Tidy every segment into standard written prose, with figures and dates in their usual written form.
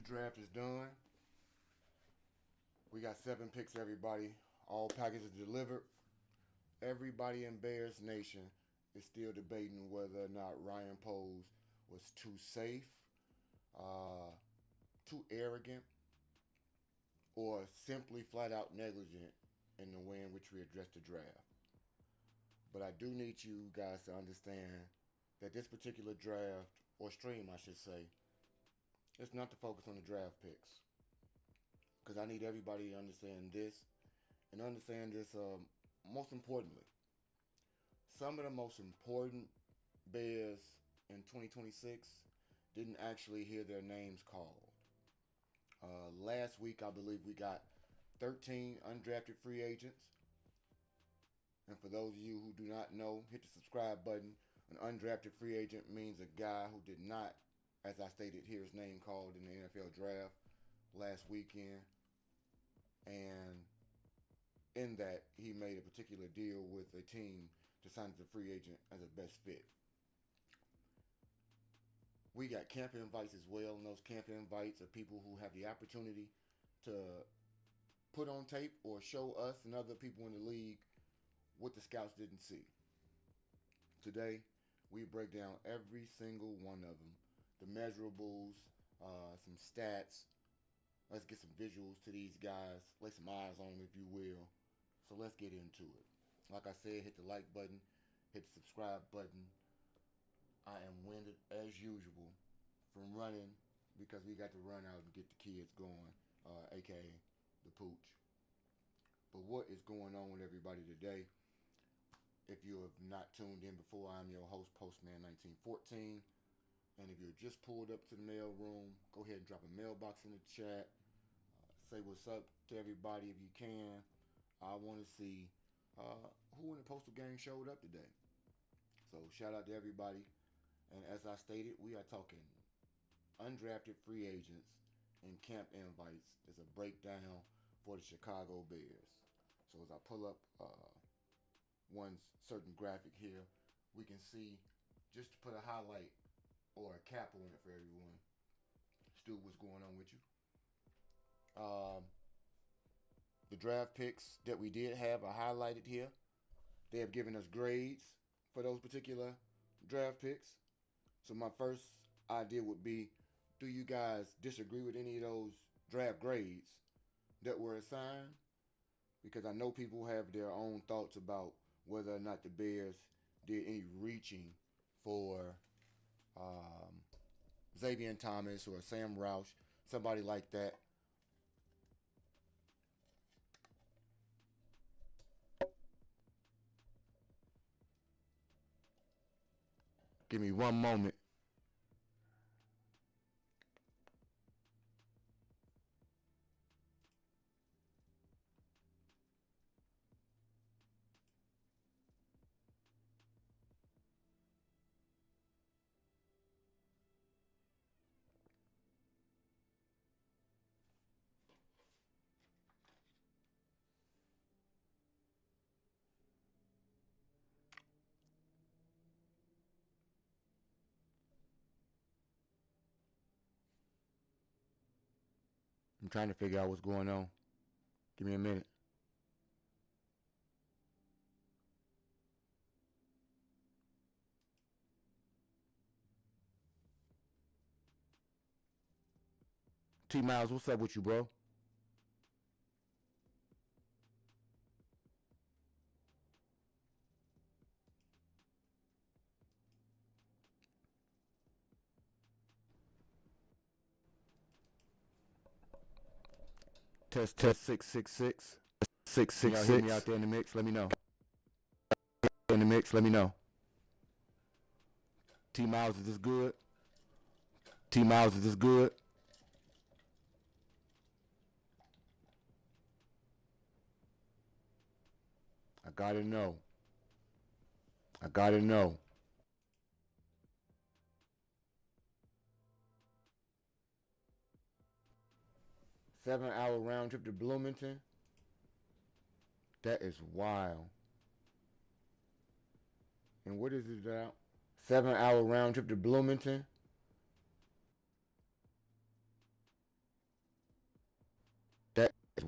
Draft is done. We got 7 picks, everybody. All packages delivered. Everybody in Bears Nation is still debating whether or not Ryan Poles was too safe, uh, too arrogant, or simply flat out negligent in the way in which we addressed the draft. But I do need you guys to understand that this particular draft, or stream I should say, is not to focus on the draft picks. Because I need everybody to understand this, and understand this most importantly. Some of the most important Bears in 2026 didn't actually hear their names called. Last week, I believe we got 13 undrafted free agents. And for those of you who do not know, hit the subscribe button. An undrafted free agent means a guy who did not, as I stated, hear his name called in the NFL draft last weekend. And in that, he made a particular deal with a team to sign as a free agent as a best fit. We got camp invites as well, and those camp invites are people who have the opportunity to put on tape or show us and other people in the league what the scouts didn't see. Today, we break down every single one of them, the measurables, some stats. Let's get some visuals to these guys, lay some eyes on them, if you will. So let's get into it. Like I said, hit the like button, hit the subscribe button. I am winded as usual from running because we got to run out and get the kids going, aka the pooch. But what is going on with everybody today? If you have not tuned in before, I'm your host, Postman1914. And if you're just pulled up to the mail room, go ahead and drop a mailbox in the chat. Say what's up to everybody if you can. I want to see who in the Postal Gang showed up today. So shout out to everybody. And as I stated, we are talking undrafted free agents and camp invites. There's a breakdown for the Chicago Bears. So as I pull up one certain graphic here, we can see, just to put a highlight or a cap on it for everyone. Stu, what's going on with you? The draft picks that we did have are highlighted here. They have given us grades for those particular draft picks. So my first idea would be, do you guys disagree with any of those draft grades that were assigned? Because I know people have their own thoughts about whether or not the Bears did any reaching for Xavier Thomas or Sam Roush, somebody like that. Give me one moment. I'm trying to figure out what's going on. Give me a minute. T Miles, what's up with you, bro? Test 666. 666. Y'all hear me out there in the mix? Let me know. In the mix, let me know. T Miles, is this good? T Miles, is this good? I gotta know. I gotta know. Seven-hour round trip to Bloomington. That is wild. And what is it about? 7-hour round trip to Bloomington.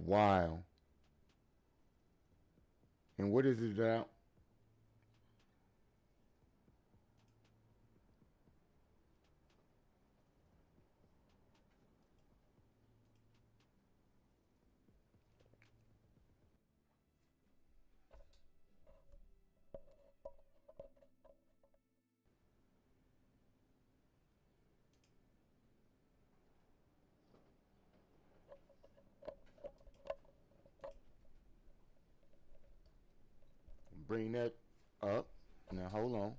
wild. And what is it about? Bring that up. Now hold on.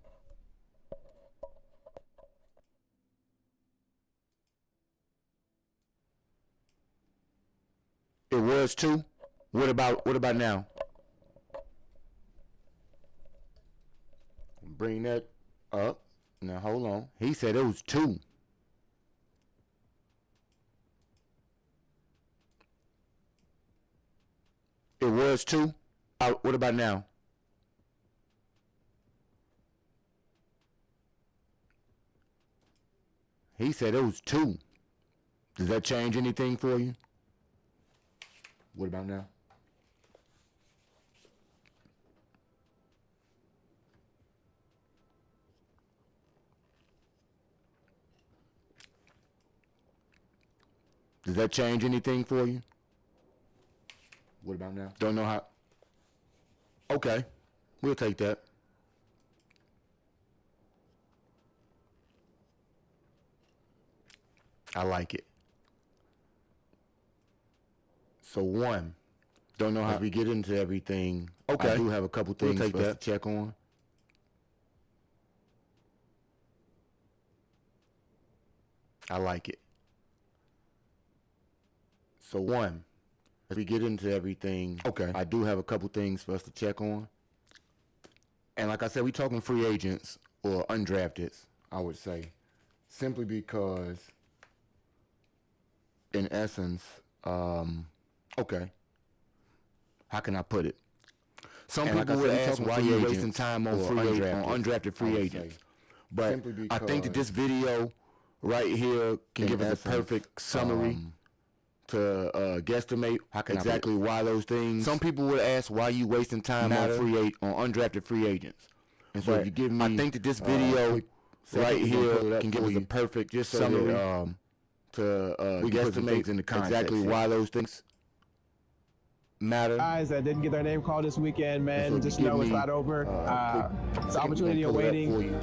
It was 2. What about now? Bring that up. Now hold on. He said it was 2. It was 2. What about now? He said it was 2. Does that change anything for you? What about now? Does that change anything for you? What about now? Don't know how. Okay, we'll take that. I like it. So 1, don't know how. As we get into everything, okay, I do have a couple things for us to check on. I like it. So 1, as we get into everything, okay, I do have a couple things for us to check on. And like I said, we talking free agents or undrafted, I would say, simply because, in essence, okay, how can I put it? Some people would ask why you wasting time on undrafted free agents. But I think that this video right here can give us a perfect summary to guesstimate exactly why those things. Some people would ask why you wasting time on undrafted free agents. And so if you give me, I think that this video right here can give us a perfect summary to guesstimate exactly why those things matter. Guys that didn't get their name called this weekend, man, just know it's not over. It's an opportunity awaiting.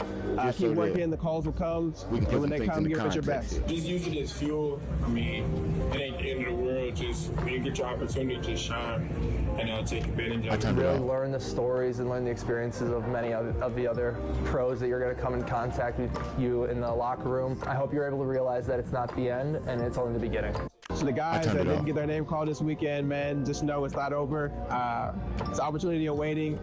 Keep working, the calls will come, and when they come, give it your best. Just use it as fuel. I mean, it ain't the end of the world. Just when you get your opportunity, just shine, and take advantage of it. Really learn the stories and learn the experiences of many of the other pros that you're going to come in contact with you in the locker room. I hope you're able to realize that it's not the end, and it's only the beginning. So the guys that didn't get their name called this weekend, man, just know it's not over. It's an opportunity awaiting.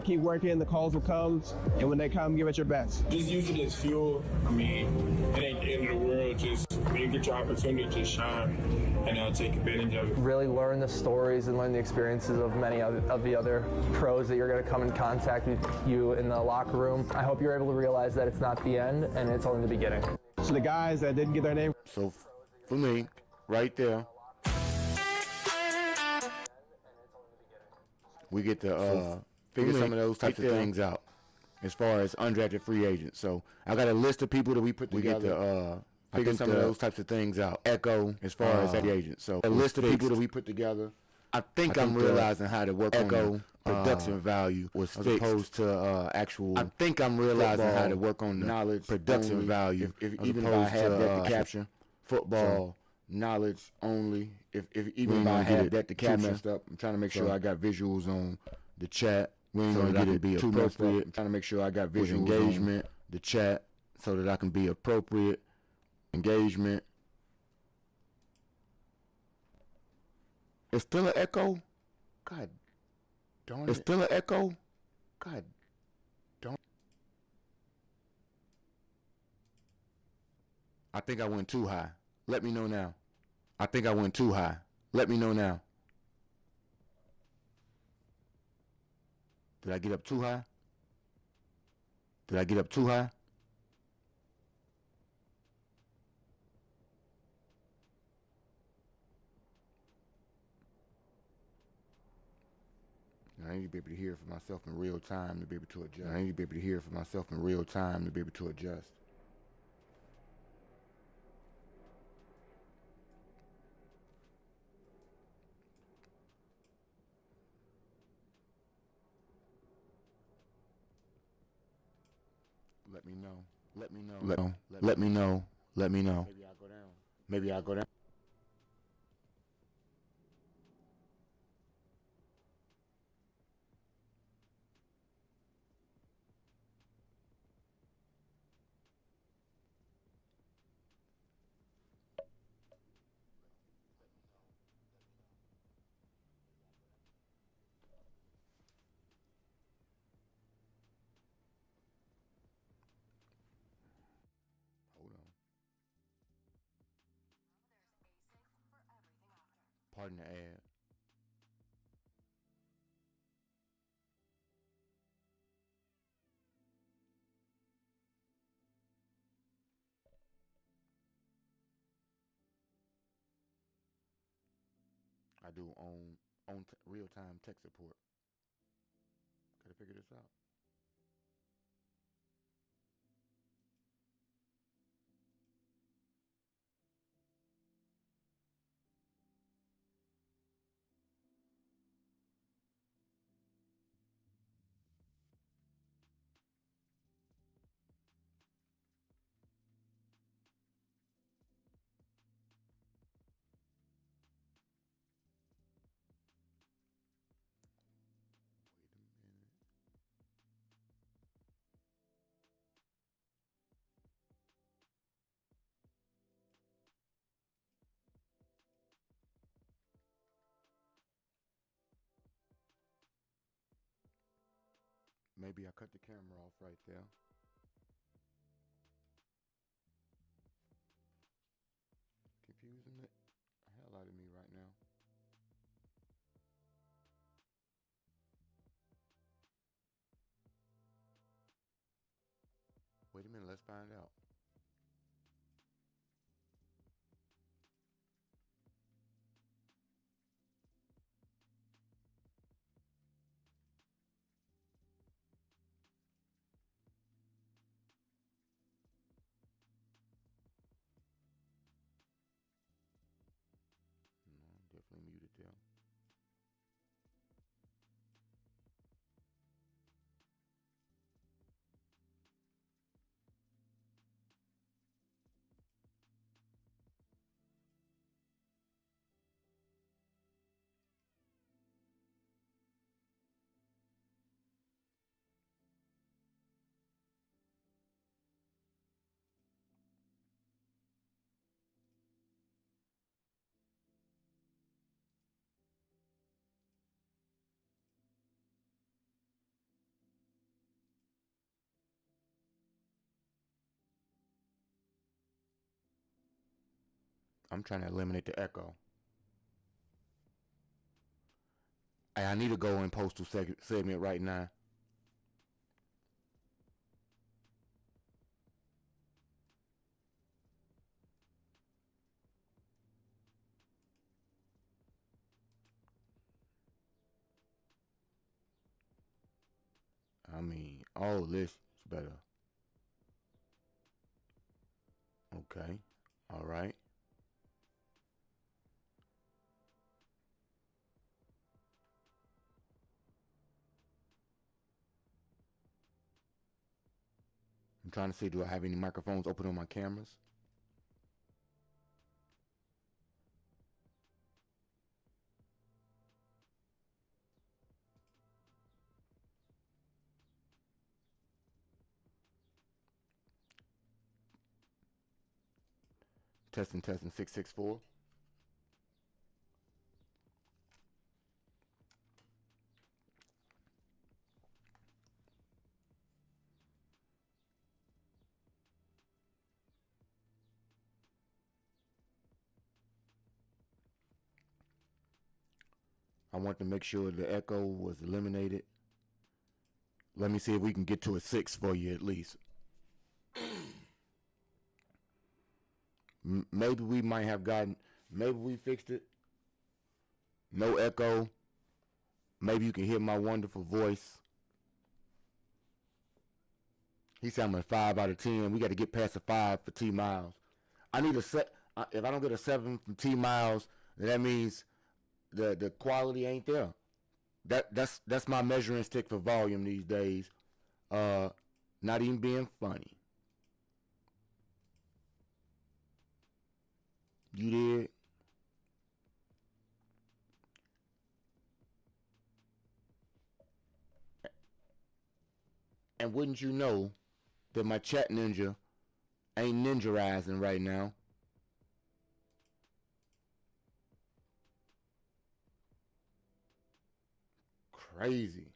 Keep working, the calls will come, and when they come, give it your best. Just use it as fuel. I mean, it ain't the end of the world. Just when you get your opportunity, just shine, and take advantage of it. Really learn the stories and learn the experiences of many of the other pros that you're going to come in contact with you in the locker room. I hope you're able to realize that it's not the end, and it's only the beginning. So the guys that didn't get their name. So for me, right there, we get to figure some of those types of things out as far as undrafted free agents. So I got a list of people that we put together. We get to figure some of those types of things out. Echo as far as free agents. So a list of people that we put together. I think I'm realizing how to work on production value was as opposed to actual. I think I'm realizing how to work on the knowledge production value. If even if I have that to capture football. Knowledge only. If even if I have that to capture messed up, I'm trying to make sure I got visuals on the chat. We ain't gonna get it be too appropriate. I'm trying to make sure I got visual engagement, the chat, so that I can be appropriate. Engagement. It's still an echo. God darn it. It's still an echo. God darn. I think I went too high. Let me know now. I think I went too high. Let me know now. Did I get up too high? Did I get up too high? I need to be able to hear it for myself in real time to be able to adjust. I need to be able to hear it for myself in real time to be able to adjust. Let me know. Let me know. Let me know. Let me know. Maybe I'll go down. Maybe I'll go down. Hold on. Pardon the ad. I do on real-time tech support. Gotta figure this out. Wait a minute. Maybe I cut the camera off right there. Confusing the hell out of me right now. Wait a minute, let's find out. No, definitely muted there. I'm trying to eliminate the echo. Hey, I need to go in postal segment right now. I mean, all this is better. Okay. All right. I'm trying to see, do I have any microphones open on my cameras? Testing 664. I want to make sure the echo was eliminated. Let me see if we can get to a 6 for you at least. Maybe we might have gotten, maybe we fixed it. No echo. Maybe you can hear my wonderful voice. He said I'm a 5 out of 10. We got to get past a 5 for T Miles. I need a set. If I don't get a 7 from T Miles, then that means the quality ain't there. That's my measuring stick for volume these days. Not even being funny. You did. And wouldn't you know that my chat ninja ain't ninjarizing right now? Crazy.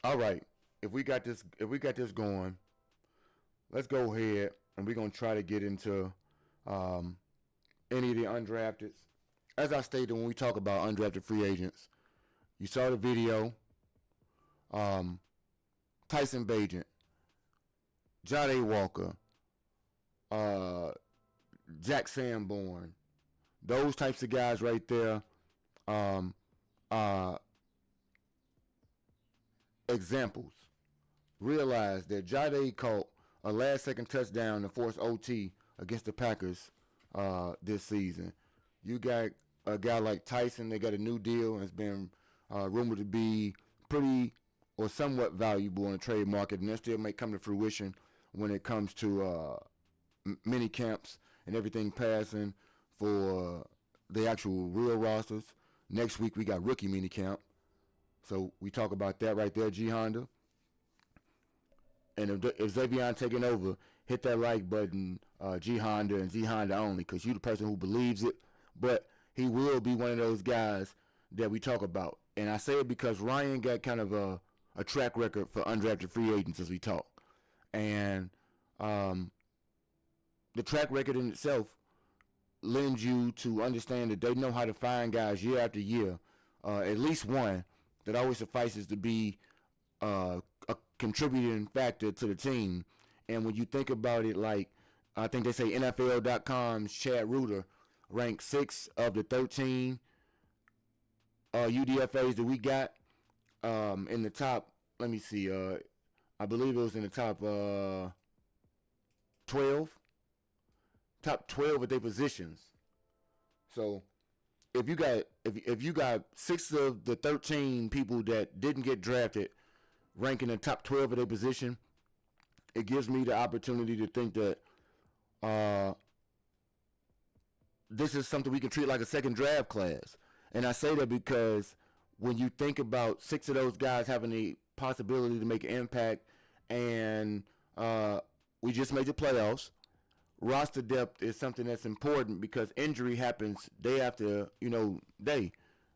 All right. If we got this going, let's go ahead and we're gonna try to get into any of the undrafted. As I stated when we talk about undrafted free agents, you saw the video. Tyson Bagent, Jade Walker, Jack Sanborn, those types of guys right there. Examples. Realize that Jade caught a last-second touchdown to force OT against the Packers this season. You got a guy like Tyson. They got a new deal and it's been rumored to be pretty or somewhat valuable in the trade market, and that still may come to fruition when it comes to mini camps and everything passing for the actual real rosters. Next week we got rookie mini camp, so we talk about that right there, G Honda. And if Xavion taking over, hit that like button, G Honda and Z Honda only, because you the person who believes it. But he will be one of those guys that we talk about, and I say it because Ryan got kind of a track record for undrafted free agents as we talk. And the track record in itself lends you to understand that they know how to find guys year after year, at least one that always suffices to be a contributing factor to the team. And when you think about it, like I think they say NFL.com's Chad Reuter ranked 6 of the 13 UDFAs that we got in the top, let me see, I believe it was in the top 12 of their positions. So if you got 6 of the 13 people that didn't get drafted ranking in the top 12 of their position, it gives me the opportunity to think that this is something we can treat like a second draft class. And I say that because when you think about 6 of those guys having the possibility to make an impact, and we just made the playoffs, roster depth is something that's important because injury happens day after day.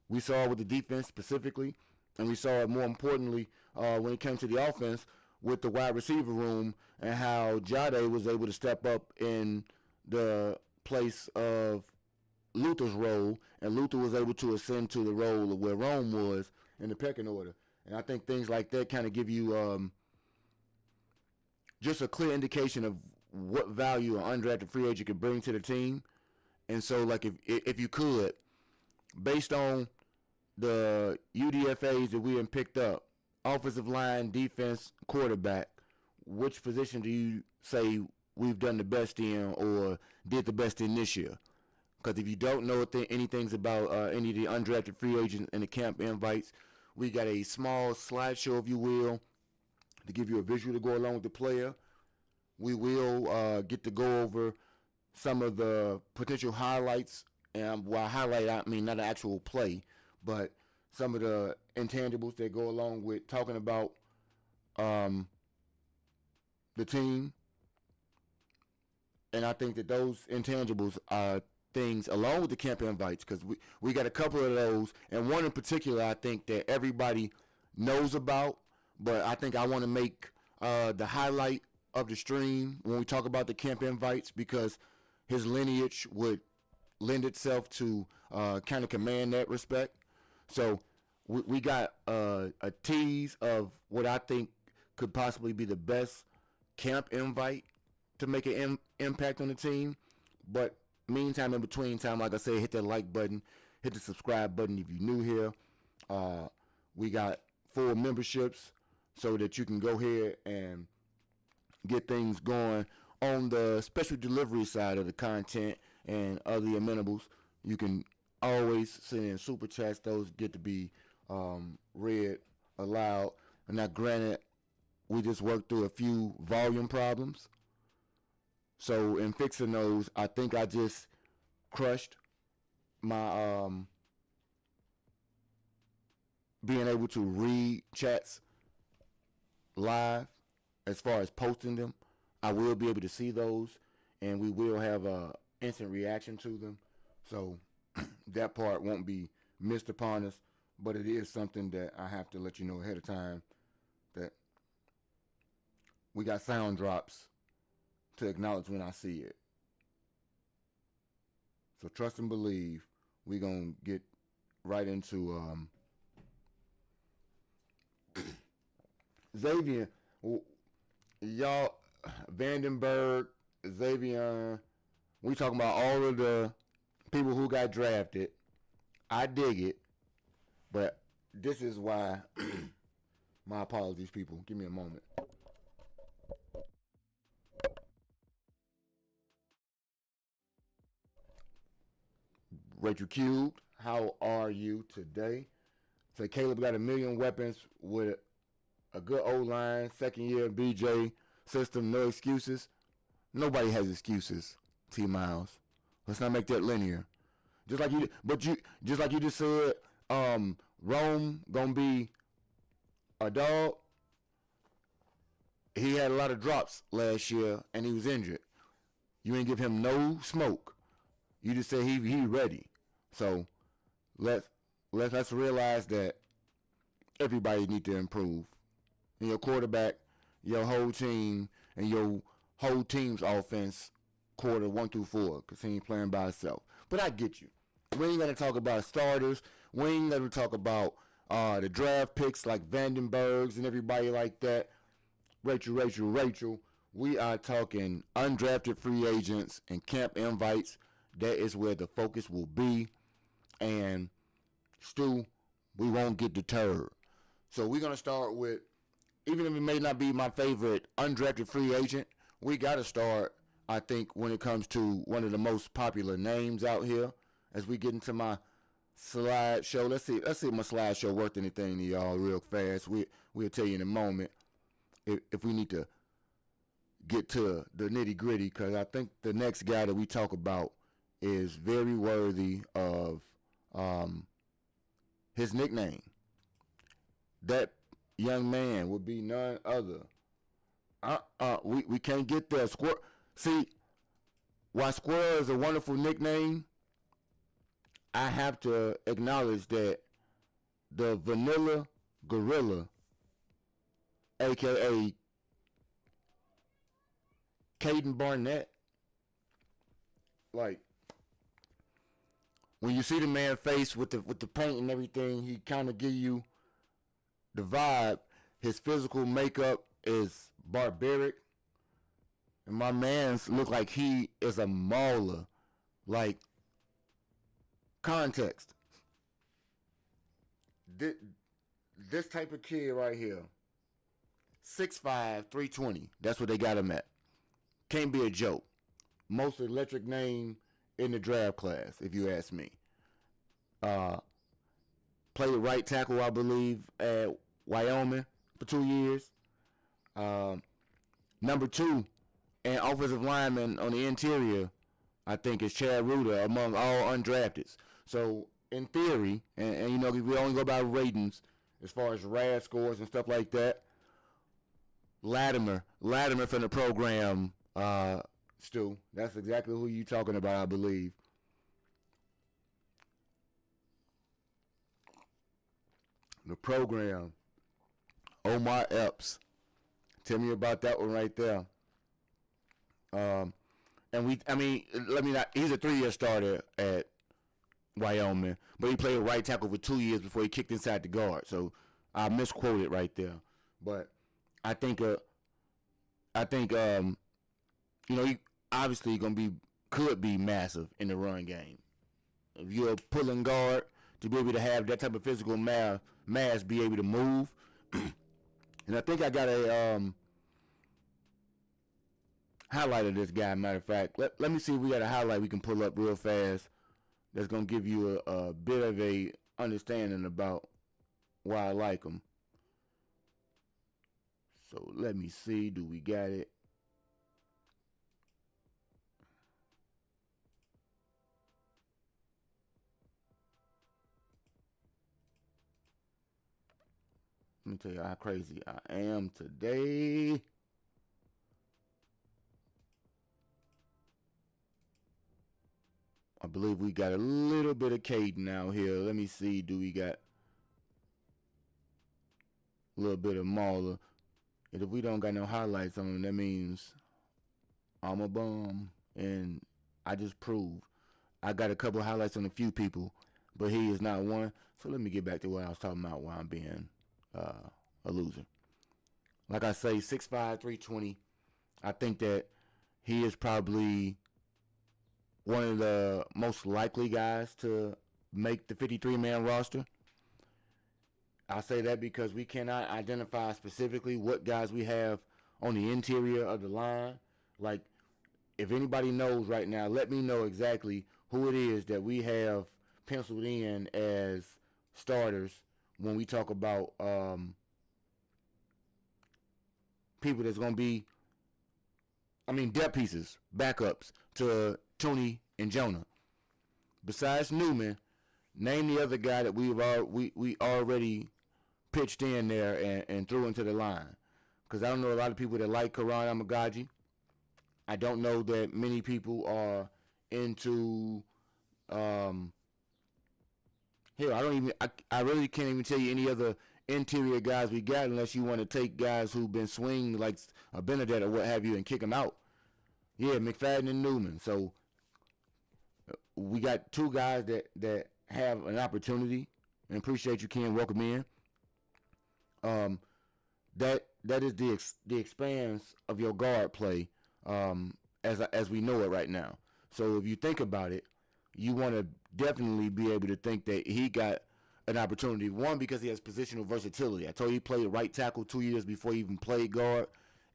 We saw it with the defense specifically, and we saw it more importantly when it came to the offense with the wide receiver room and how Jade was able to step up in the place of Luther's role, and Luther was able to ascend to the role of where Rome was in the pecking order. And I think things like that kind of give you just a clear indication of what value an undrafted free agent could bring to the team. And so, like, if you could, based on the UDFAs that we have picked up, offensive line, defense, quarterback, which position do you say we've done the best in or did the best in this year? Because if you don't know anything about any of the undrafted free agents and the camp invites, we got a small slideshow, if you will, to give you a visual to go along with the player. We will get to go over some of the potential highlights, and by highlight I mean not an actual play, but some of the intangibles that go along with talking about the team. And I think that those intangibles are things along with the camp invites, because we got a couple of those, and one in particular I think that everybody knows about, but I think I want to make the highlight of the stream when we talk about the camp invites, because his lineage would lend itself to kind of command that respect. So we got a tease of what I think could possibly be the best camp invite to make an impact on the team. But meantime, in between time, like I said, hit that like button, Hit the subscribe button if you're new here. We got full memberships so that you can go ahead and get things going on the special delivery side of the content and other amenities. You can always send in super chats. Those get to be read aloud. And now, granted, we just worked through a few volume problems. So in fixing those, I think I just crushed my being able to read chats live. As far as posting them, I will be able to see those, and we will have a instant reaction to them. So that part won't be missed upon us, but it is something that I have to let you know ahead of time that we got sound drops to acknowledge when I see it. So trust and believe. We're going to get right into Xavier. Y'all, Vandenberg, Xavier, we talking about all of the people who got drafted. I dig it, but this is why. My apologies, people. Give me a moment. Rachel Cubed, how are you today? Say Caleb got a million weapons with a good O-line, second year BJ system, no excuses. Nobody has excuses, T Miles. Let's not make that linear. Just like you just said, Rome gonna be a dog. He had a lot of drops last year and he was injured. You ain't give him no smoke. You just said he ready. So let's realize that everybody need to improve. And your quarterback, your whole team, and your whole team's offense, quarter 1 through 4, because he ain't playing by himself. But I get you. We ain't gonna talk about starters. We ain't gonna talk about the draft picks like Vandenbergs and everybody like that. Rachel. We are talking undrafted free agents and camp invites. That is where the focus will be. And Stu, we won't get deterred. So we're going to start with, even if it may not be my favorite undrafted free agent, we got to start, I think, when it comes to one of the most popular names out here. As we get into my slideshow, let's see if my slideshow worth anything to y'all real fast. We'll tell you in a moment if we need to get to the nitty gritty, because I think the next guy that we talk about is very worthy of his nickname. That young man would be none other. We can't get there. See, while Squirrel is a wonderful nickname, I have to acknowledge that the Vanilla Gorilla, a.k.a. Caden Barnett, like, when you see the man face with the paint and everything, he kind of give you the vibe. His physical makeup is barbaric. And my man's look like he is a mauler. Like, context. This type of kid right here, 6'5", 320. That's what they got him at. Can't be a joke. Most electric name in the draft class, if you ask me. Played right tackle, I believe, at Wyoming for 2 years. Number 2, and offensive lineman on the interior, I think, is Chad Ruder among all undrafteds. So, in theory, and you know, we only go by ratings as far as RAS scores and stuff like that. Latimer from the program, Stu. That's exactly who you talking about, I believe. The program, Omar Epps. Tell me about that one right there. He's a 3-year starter at Wyoming, but he played right tackle for 2 years before he kicked inside the guard. So I misquoted right there. But I think he obviously could be massive in the run game. if you're a pulling guard, to be able to have that type of physical mass be able to move. And I think I got a highlight of this guy. Matter of fact, let me see if we got a highlight we can pull up real fast that's going to give you a bit of a understanding about why I like him. So let me see, do we got it? Let me tell you how crazy I am today. I believe we got a little bit of Caden out here. Let me see, do we got a little bit of Marla? And if we don't got no highlights on him, that means I'm a bum. And I just proved. I got a couple of highlights on a few people, but he is not one. So let me get back to what I was talking about while I'm being a loser. Like I say, 6'5", 320. I think that he is probably one of the most likely guys to make the 53-man roster. I say that because we cannot identify specifically what guys we have on the interior of the line. Like, if anybody knows right now, let me know exactly who it is that we have penciled in as starters when we talk about people that's going to be, depth pieces, backups to Tony and Jonah. Besides Newman, name the other guy that we already pitched in there and threw into the line. Because I don't know a lot of people that like Karan Amagaji. I don't know that many people are into I really can't even tell you any other interior guys we got unless you want to take guys who've been swinged like a Benedette or what have you and kick them out. Yeah, McFadden and Newman. So we got two guys that have an opportunity, and appreciate you, Ken. Welcome in. That is the expanse of your guard play as we know it right now. So if you think about it, you want to definitely be able to think that he got an opportunity. One, because he has positional versatility. I told you he played right tackle 2 years before he even played guard.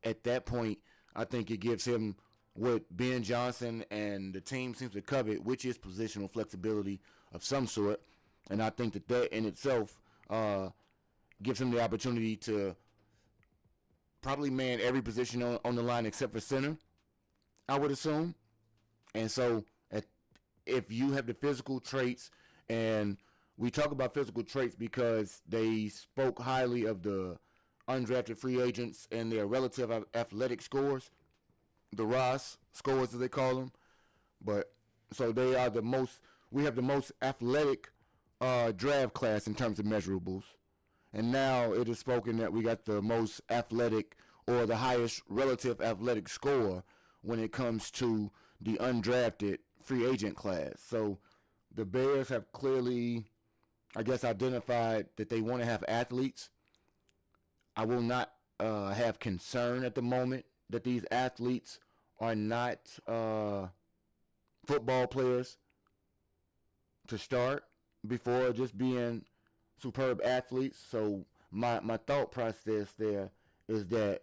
At that point, I think it gives him what Ben Johnson and the team seems to covet, which is positional flexibility of some sort. And I think that in itself gives him the opportunity to probably man every position on the line except for center, I would assume. And so if you have the physical traits, and we talk about physical traits because they spoke highly of the undrafted free agents and their relative athletic scores, the Ross scores as they call them. But so they are we have the most athletic draft class in terms of measurables. And now it is spoken that we got the most athletic or the highest relative athletic score when it comes to the undrafted free agent class. So the Bears have clearly, I guess, identified that they want to have athletes. I will not have concern at the moment that these athletes are not football players to start before just being superb athletes. So my thought process there is that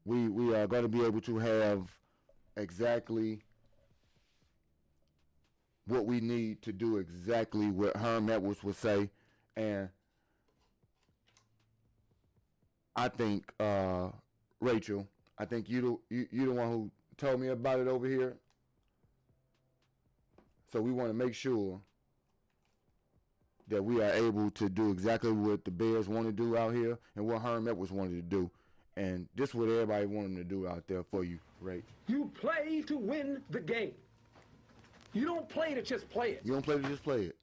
we are going to be able to have exactly what we need to do exactly what Herm Edwards would say. And I think, Rachel, I think you the one who told me about it over here. So we want to make sure that we are able to do exactly what the Bears want to do out here and what Herm Edwards wanted to do. And this is what everybody wanted to do out there for you, Ray. You play to win the game. You don't play to just play it. You don't play to just play it.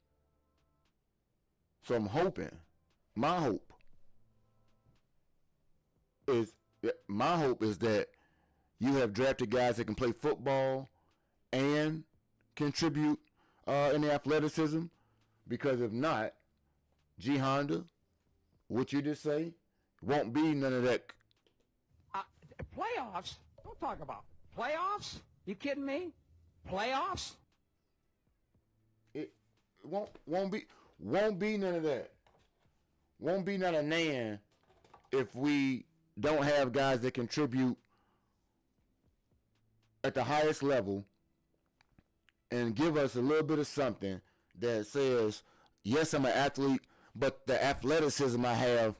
So I'm hoping, my hope is that you have drafted guys that can play football and contribute in the athleticism. Because if not, G Honda, what you just say, won't be none of that. Playoffs? Don't talk about playoffs. You kidding me? Playoffs? won't be none of that. Won't be none of nan if we don't have guys that contribute at the highest level and give us a little bit of something that says, yes, I'm an athlete, but the athleticism I have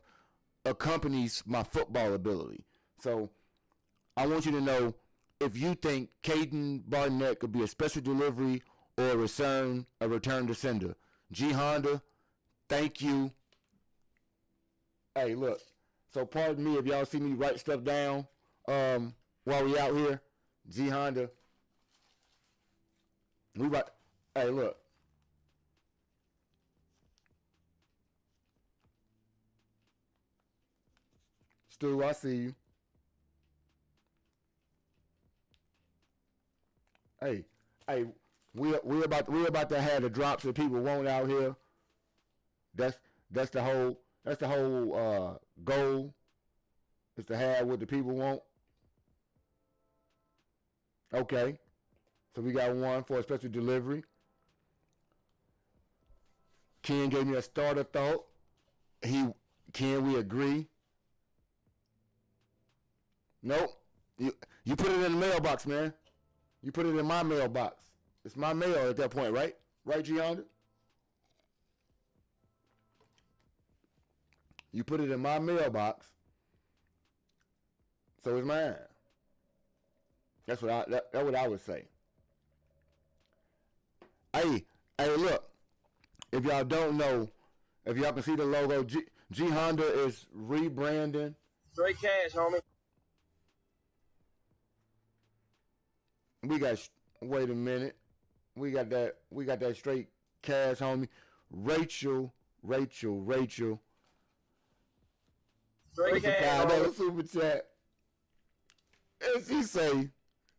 accompanies my football ability. So I want you to know if you think Caden Barnett could be a special delivery or a return to sender. G Honda, thank you. Hey, look. So pardon me if y'all see me write stuff down while we out here. G Honda. Hey, look. Stu, I see you. Hey, we're about to have the drops that people want out here. That's the whole goal, is to have what the people want. Okay, so we got one for a special delivery. Ken gave me a starter thought. Can we agree? Nope. You put it in the mailbox, man. You put it in my mailbox. It's my mail at that point, right? Right, Gianna? You put it in my mailbox, so it's mine. That's what I would say. Hey, look. If y'all don't know, if y'all can see the logo, G Honda is rebranding. Straight cash, homie. Wait a minute. We got that straight cash, homie. Rachel. Straight cash, $5 super chat. And she say,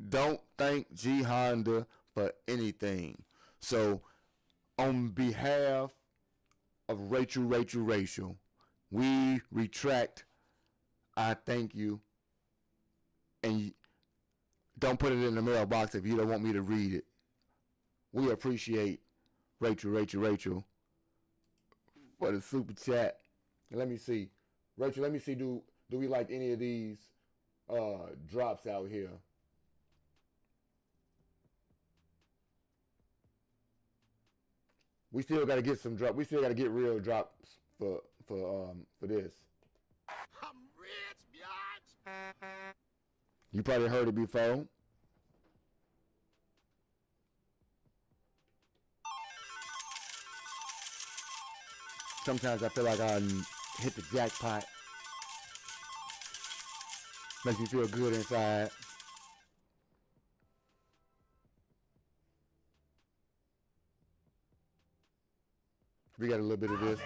don't thank G Honda for anything. So, on behalf of Rachel, we retract our thank you, and don't put it in the mailbox if you don't want me to read it. We appreciate Rachel for the super chat. Let me see. Rachel, let me see, do we like any of these drops out here? We still got to get some drop. We still got to get real drops for this. I'm rich, bitch. You probably heard it before. Sometimes I feel like I hit the jackpot. Makes me feel good inside. We got a little bit of this.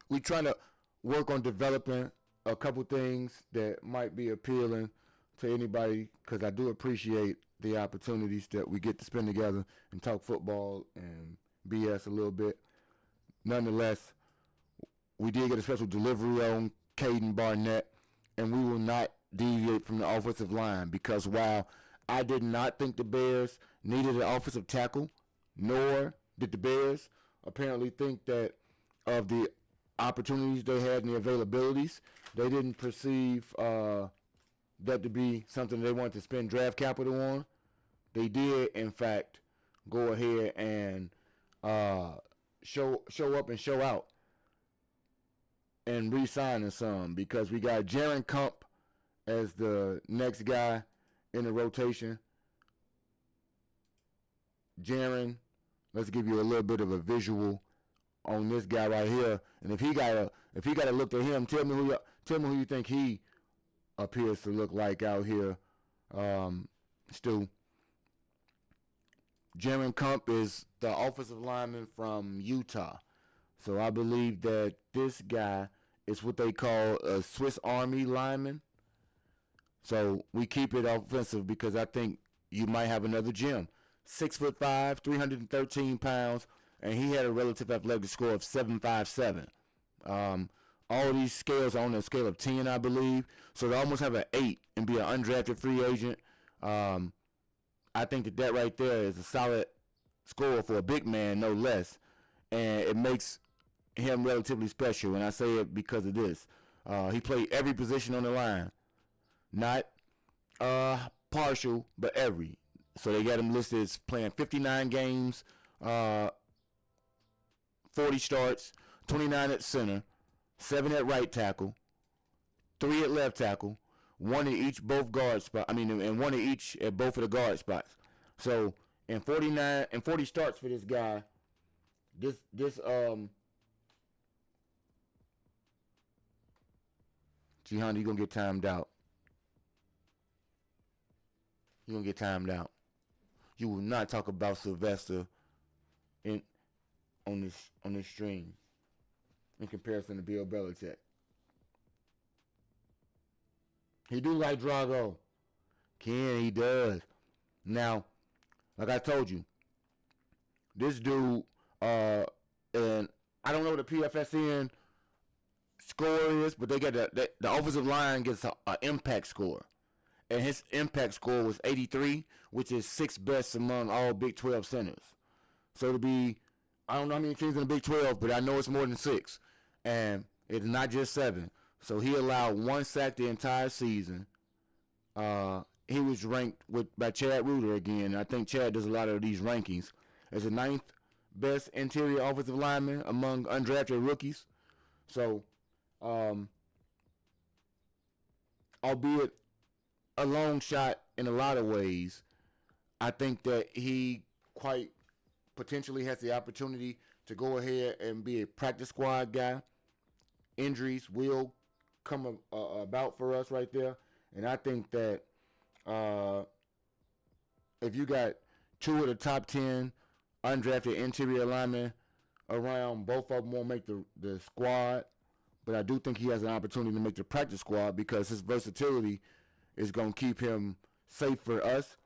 We're trying to work on developing a couple things that might be appealing to anybody, because I do appreciate the opportunities that we get to spend together and talk football and BS a little bit. Nonetheless, we did get a special delivery on Caden Barnett, and we will not deviate from the offensive line, because while I did not think the Bears needed an offensive tackle, nor did the Bears apparently think that of the opportunities they had and the availabilities, they didn't perceive that to be something they wanted to spend draft capital on. They did, in fact, go ahead and show up and show out and re-signing some, because we got Jaron Kump as the next guy in the rotation. Jaron, let's give you a little bit of a visual on this guy right here. And if he got to look at him, tell me who you think he appears to look like out here, Stu. Jaron Kump is the offensive lineman from Utah. So I believe that this guy is what they call a Swiss Army lineman. So we keep it offensive because I think you might have another gem. 6'5", 313 pounds, and he had a relative athletic score of 757. All these scales are on a scale of 10, I believe. So to almost have an 8 and be an undrafted free agent, I think that right there is a solid score for a big man, no less, and it makes him relatively special. And I say it because of this. He played every position on the line, not partial, but every. So they got him listed as playing 59 games, 40 starts, 29 at center, 7 at right tackle, 3 at left tackle, 1 at each both guard spot. And 1 at each at both of the guard spots. So in 40 starts for this guy, Jihan, you're gonna get timed out. You're gonna get timed out. You will not talk about Sylvester on this stream in comparison to Bill Belichick. He do like Drago. Ken, he does. Now, like I told you, this dude, and I don't know what the PFSN score is, but they got the offensive line gets an impact score. And his impact score was 83, which is 6th best among all Big 12 centers. So to be, I don't know how many teams in the Big 12, but I know it's more than 6. And it's not just 7. So he allowed 1 sack the entire season. He was ranked by Chad Reuter again. I think Chad does a lot of these rankings as the 9th best interior offensive lineman among undrafted rookies. So, albeit a long shot in a lot of ways, I think that he quite potentially has the opportunity to go ahead and be a practice squad guy. Injuries will come about for us right there. And I think that if you got 2 of the top 10 undrafted interior linemen around, both of them won't make the squad. But I do think he has an opportunity to make the practice squad because his versatility is going to keep him safe for us,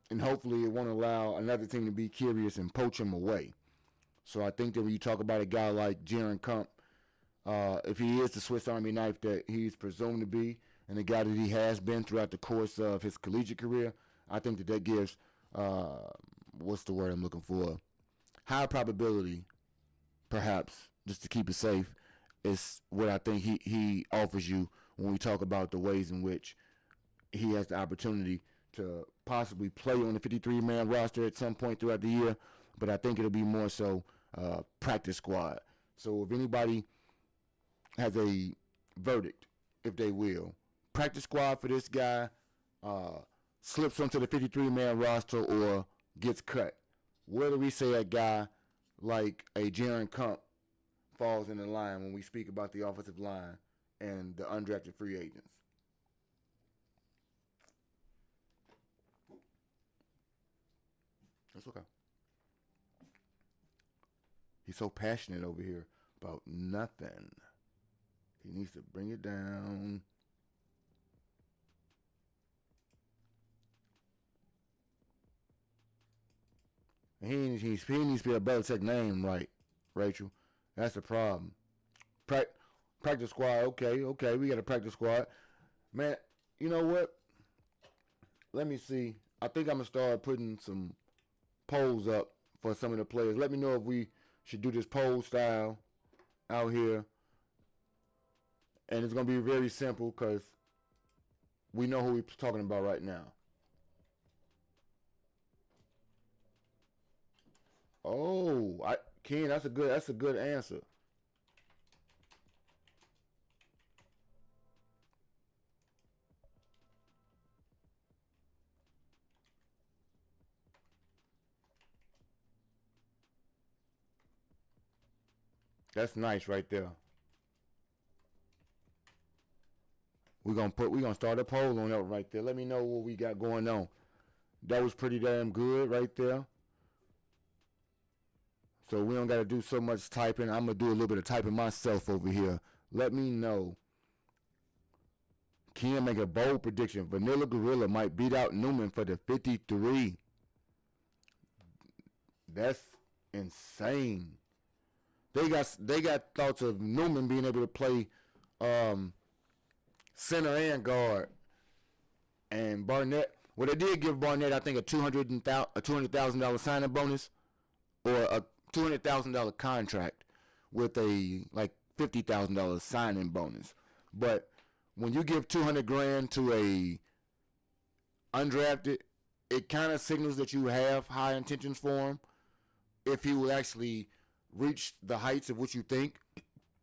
and hopefully it won't allow another team to be curious and poach him away. So I think that when you talk about a guy like Jaron Kump, if he is the Swiss Army knife that he's presumed to be, and the guy that he has been throughout the course of his collegiate career, I think that gives, what's the word I'm looking for? High probability, perhaps, just to keep it safe, is what I think he offers you when we talk about the ways in which he has the opportunity to possibly play on the 53-man roster at some point throughout the year, but I think it'll be more so practice squad. So if anybody has a verdict, if they will, practice squad for this guy, slips onto the 53-man roster or gets cut, where do we say a guy like a Jaron Kump falls in the line when we speak about the offensive line and the undrafted free agents? That's okay. He's so passionate over here about nothing. He needs to bring it down. And he needs to be a Belichick name right, Rachel. That's the problem. Practice squad, okay, we got a practice squad. Man, you know what? Let me see. I think I'm going to start putting some polls up for some of the players. Let me know if we should do this poll style out here. And it's going to be very simple because we know who we're talking about right now. Oh, Ken, that's a good answer. That's nice right there. We're gonna start a poll on that right there. Let me know what we got going on. That was pretty damn good right there. So we don't got to do so much typing. I'm going to do a little bit of typing myself over here. Let me know. Ken make a bold prediction. Vanilla Gorilla might beat out Newman for the 53. That's insane. They got thoughts of Newman being able to play center and guard. And Barnett Well, they did give Barnett, I think, a $200,000 signing bonus or a $200,000 contract with a like $50,000 signing bonus. But when you give $200,000 to a undrafted, it kind of signals that you have high intentions for him. If he will actually reach the heights of what you think,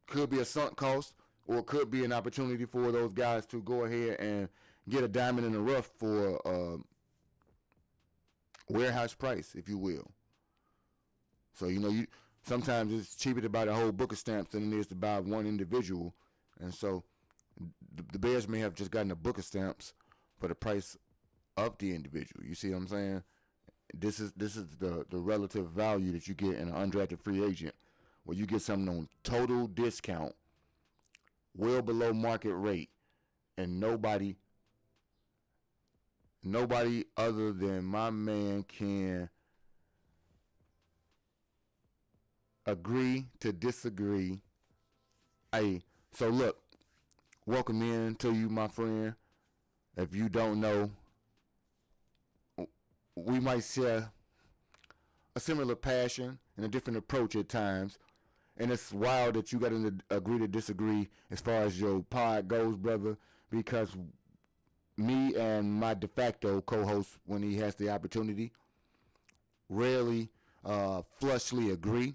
could be a sunk cost, or could be an opportunity for those guys to go ahead and get a diamond in the rough for warehouse price, if you will. So, you sometimes it's cheaper to buy the whole book of stamps than it is to buy one individual. And so the Bears may have just gotten a book of stamps for the price of the individual. You see what I'm saying? This is the relative value that you get in an undrafted free agent, where you get something on total discount, well below market rate, and nobody other than my man can agree to disagree. Hey, so look, welcome in to you, my friend. If you don't know, we might share a similar passion and a different approach at times. And it's wild that you got to agree to disagree as far as your pod goes, brother, because me and my de facto co-host, when he has the opportunity, rarely flushly agree.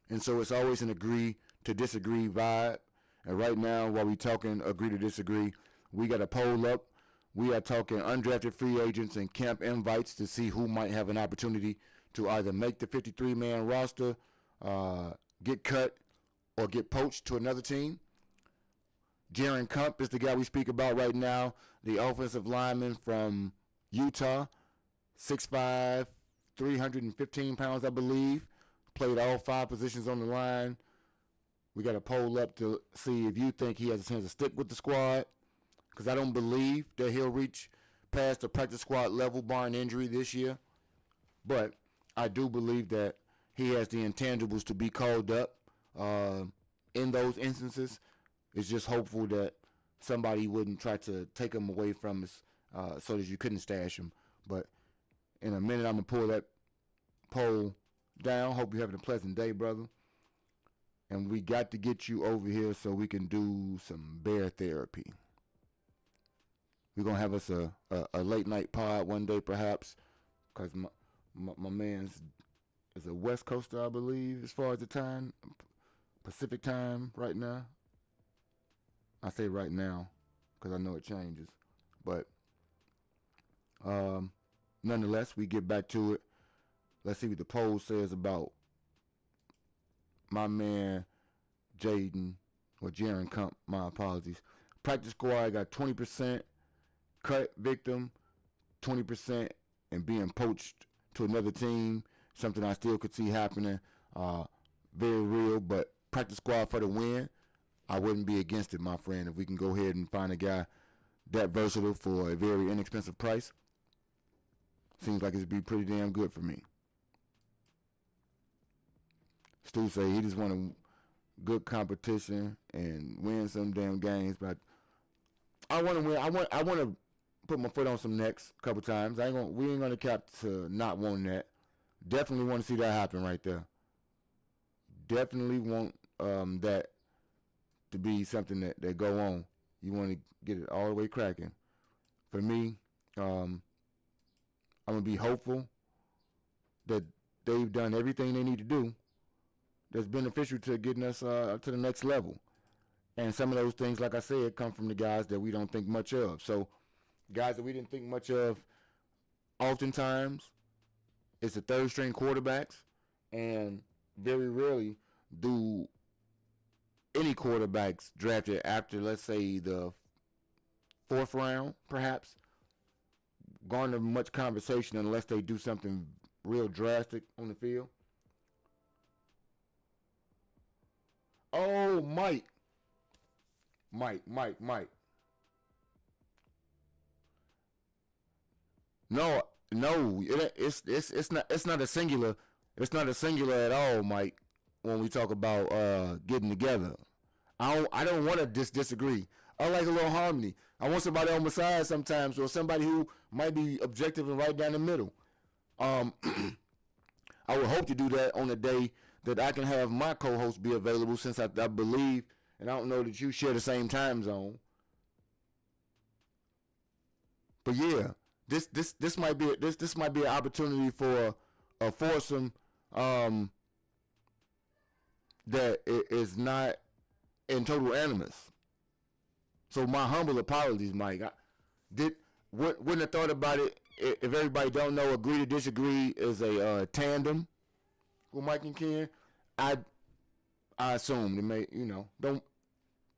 And so it's always an agree to disagree vibe. And right now, while we talking agree to disagree, we got a poll up. We are talking undrafted free agents and camp invites to see who might have an opportunity to either make the 53-man roster, get cut, or get poached to another team. Jaron Kump is the guy we speak about right now, the offensive lineman from Utah, 6'5", 315 pounds, I believe. Played all 5 positions on the line. We got a poll up to see if you think he has a chance to stick with the squad, because I don't believe that he'll reach past the practice squad level barring injury this year. But I do believe that he has the intangibles to be called up in those instances. It's just hopeful that somebody wouldn't try to take him away from us so that you couldn't stash him. But in a minute, I'm going to pull that poll down. Hope you're having a pleasant day, brother. And we got to get you over here so we can do some bear therapy. We're going to have us a late night pod one day perhaps, because my man's is a West Coaster, I believe, as far as the time, Pacific time right now. I say right now because I know it changes. But nonetheless, we get back to it. Let's see what the poll says about my man Jaron Kump, my apologies. Practice squad got 20%, cut victim 20%, and being poached to another team, something I still could see happening. Very real, but practice squad for the win. I wouldn't be against it, my friend, if we can go ahead and find a guy that versatile for a very inexpensive price. Seems like it'd be pretty damn good for me. Stu say he just want a good competition and win some damn games, but I want to win. I want to put my foot on some necks a couple times. We ain't gonna cap to not wanting that. Definitely want to see that happen right there. Definitely want that to be something that go on. You want to get it all the way cracking. For me, I'm gonna be hopeful that they've done everything they need to do that's beneficial to getting us to the next level. And some of those things, like I said, come from the guys that we don't think much of. So guys that we didn't think much of, oftentimes it's the third string quarterbacks, and very rarely do any quarterbacks drafted after, let's say, the 4th round, perhaps, garner much conversation unless they do something real drastic on the field. Oh, Mike. No, it's not a singular. It's not a singular at all, Mike. When we talk about getting together, I don't want to disagree. I like a little harmony. I want somebody on my side sometimes, or somebody who might be objective and right down the middle. I would hope to do that on the day that I can have my co-host be available, since I believe, and I don't know that you share the same time zone. But yeah, this might be this might be an opportunity for a foursome that is not in total animus. So my humble apologies, Mike. Wouldn't have thought about it if everybody don't know. Agree to disagree is a tandem with Mike and Ken. I assume they may, don't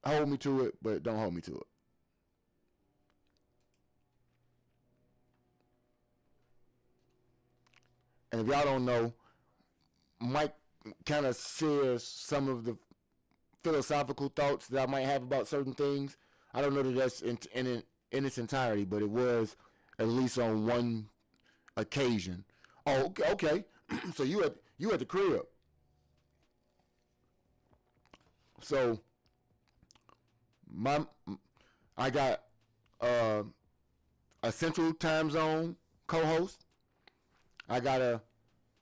hold me to it, but don't hold me to it. And if y'all don't know, Mike kind of shares some of the philosophical thoughts that I might have about certain things. I don't know that that's in its entirety, but it was at least on one occasion. Oh, okay. So you at the crib. So I got a Central Time Zone co-host. I got a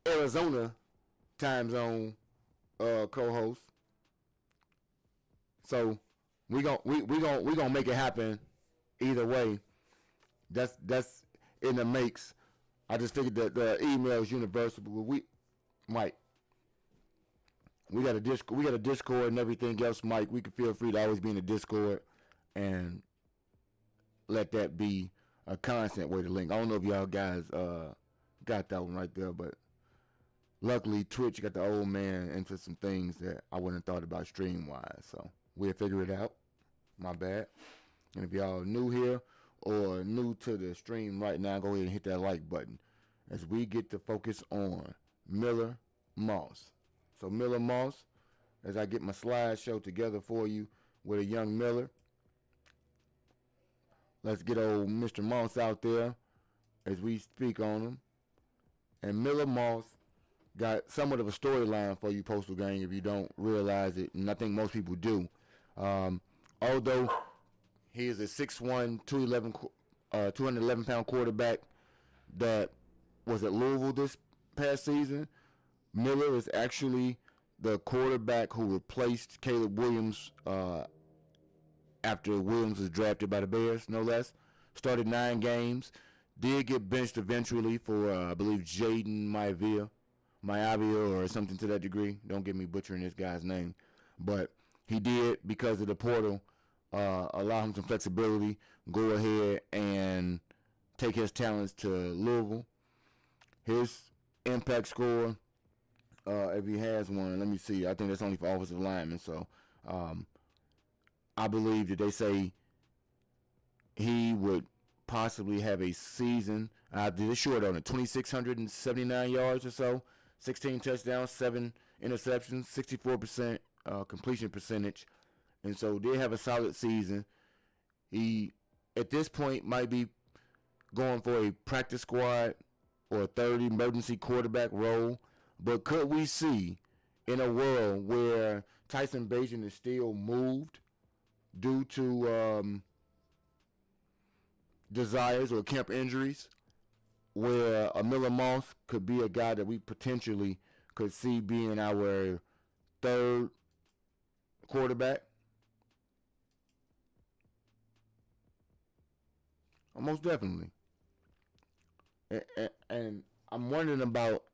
Arizona Time Zone co-host. So we gonna make it happen either way. That's in the makes. I just figured that the email is universal. But we got a Discord and everything else, Mike. We can feel free to always be in the Discord and let that be a constant way to link. I don't know if y'all guys got that one right there, but luckily Twitch got the old man into some things that I wouldn't have thought about stream wise. So we'll figure it out. My bad. And if y'all new here or new to the stream right now, go ahead and hit that like button as we get to focus on Miller Moss. So Miller Moss, as I get my slideshow together for you with a young Miller. Let's get old Mr. Moss out there as we speak on him. And Miller Moss got somewhat of a storyline for you, Postal Gang, if you don't realize it, and I think most people do. Although he is a 6'1", 211-pound quarterback that was at Louisville this past season, Miller is actually the quarterback who replaced Caleb Williams after Williams was drafted by the Bears, no less. Started 9 games. Did get benched eventually for, I believe, Jaden Maivia or something to that degree. Don't get me butchering this guy's name. But he did, because of the portal, allow him some flexibility, go ahead and take his talents to Louisville. His impact score, if he has one, let me see. I think that's only for offensive linemen. So I believe that they say he would possibly have a season. I did it short on it, 2,679 yards or so, 16 touchdowns, 7 interceptions, 64% completion percentage. And so they have a solid season. He, at this point, might be going for a practice squad or a third emergency quarterback role. But could we see, in a world where Tyson Bagent is still moved due to desires or camp injuries, where a Miller Moss could be a guy that we potentially could see being our third quarterback? Most definitely. And I'm wondering about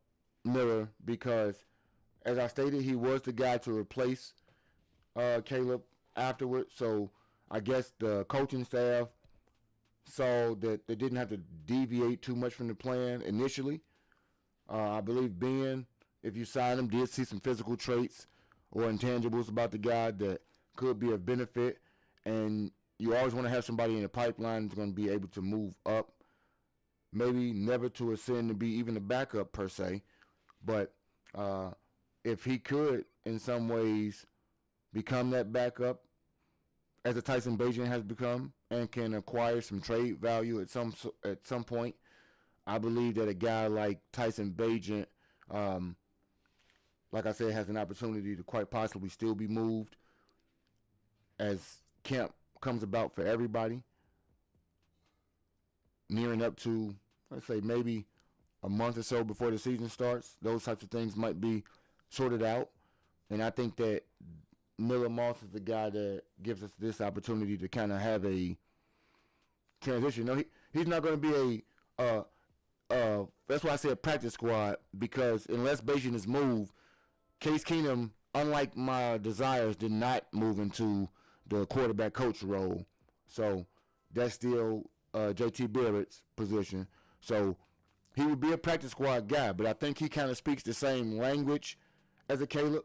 Miller because, as I stated, he was the guy to replace Caleb afterwards. So I guess the coaching staff saw that they didn't have to deviate too much from the plan initially. I believe Ben, if you sign him, did see some physical traits or intangibles about the guy that could be of benefit. And you always want to have somebody in the pipeline that's going to be able to move up. Maybe never to ascend to be even a backup per se. But if he could, in some ways, become that backup, as a Tyson Bagent has become, and can acquire some trade value at some point, I believe that a guy like Tyson Bagent, like I said, has an opportunity to quite possibly still be moved as camp comes about for everybody. nearing up to, let's say, maybe a month or so before the season starts. Those types of things might be sorted out. And I think that Miller Moss is the guy that gives us this opportunity to kind of have a transition. No, he's not going to be that's why I said practice squad, because unless Bayesian is moved, Case Keenum, unlike my desires, did not move into the quarterback coach role. So that's still JT Barrett's position. So he would be a practice squad guy, but I think he kind of speaks the same language as a Caleb.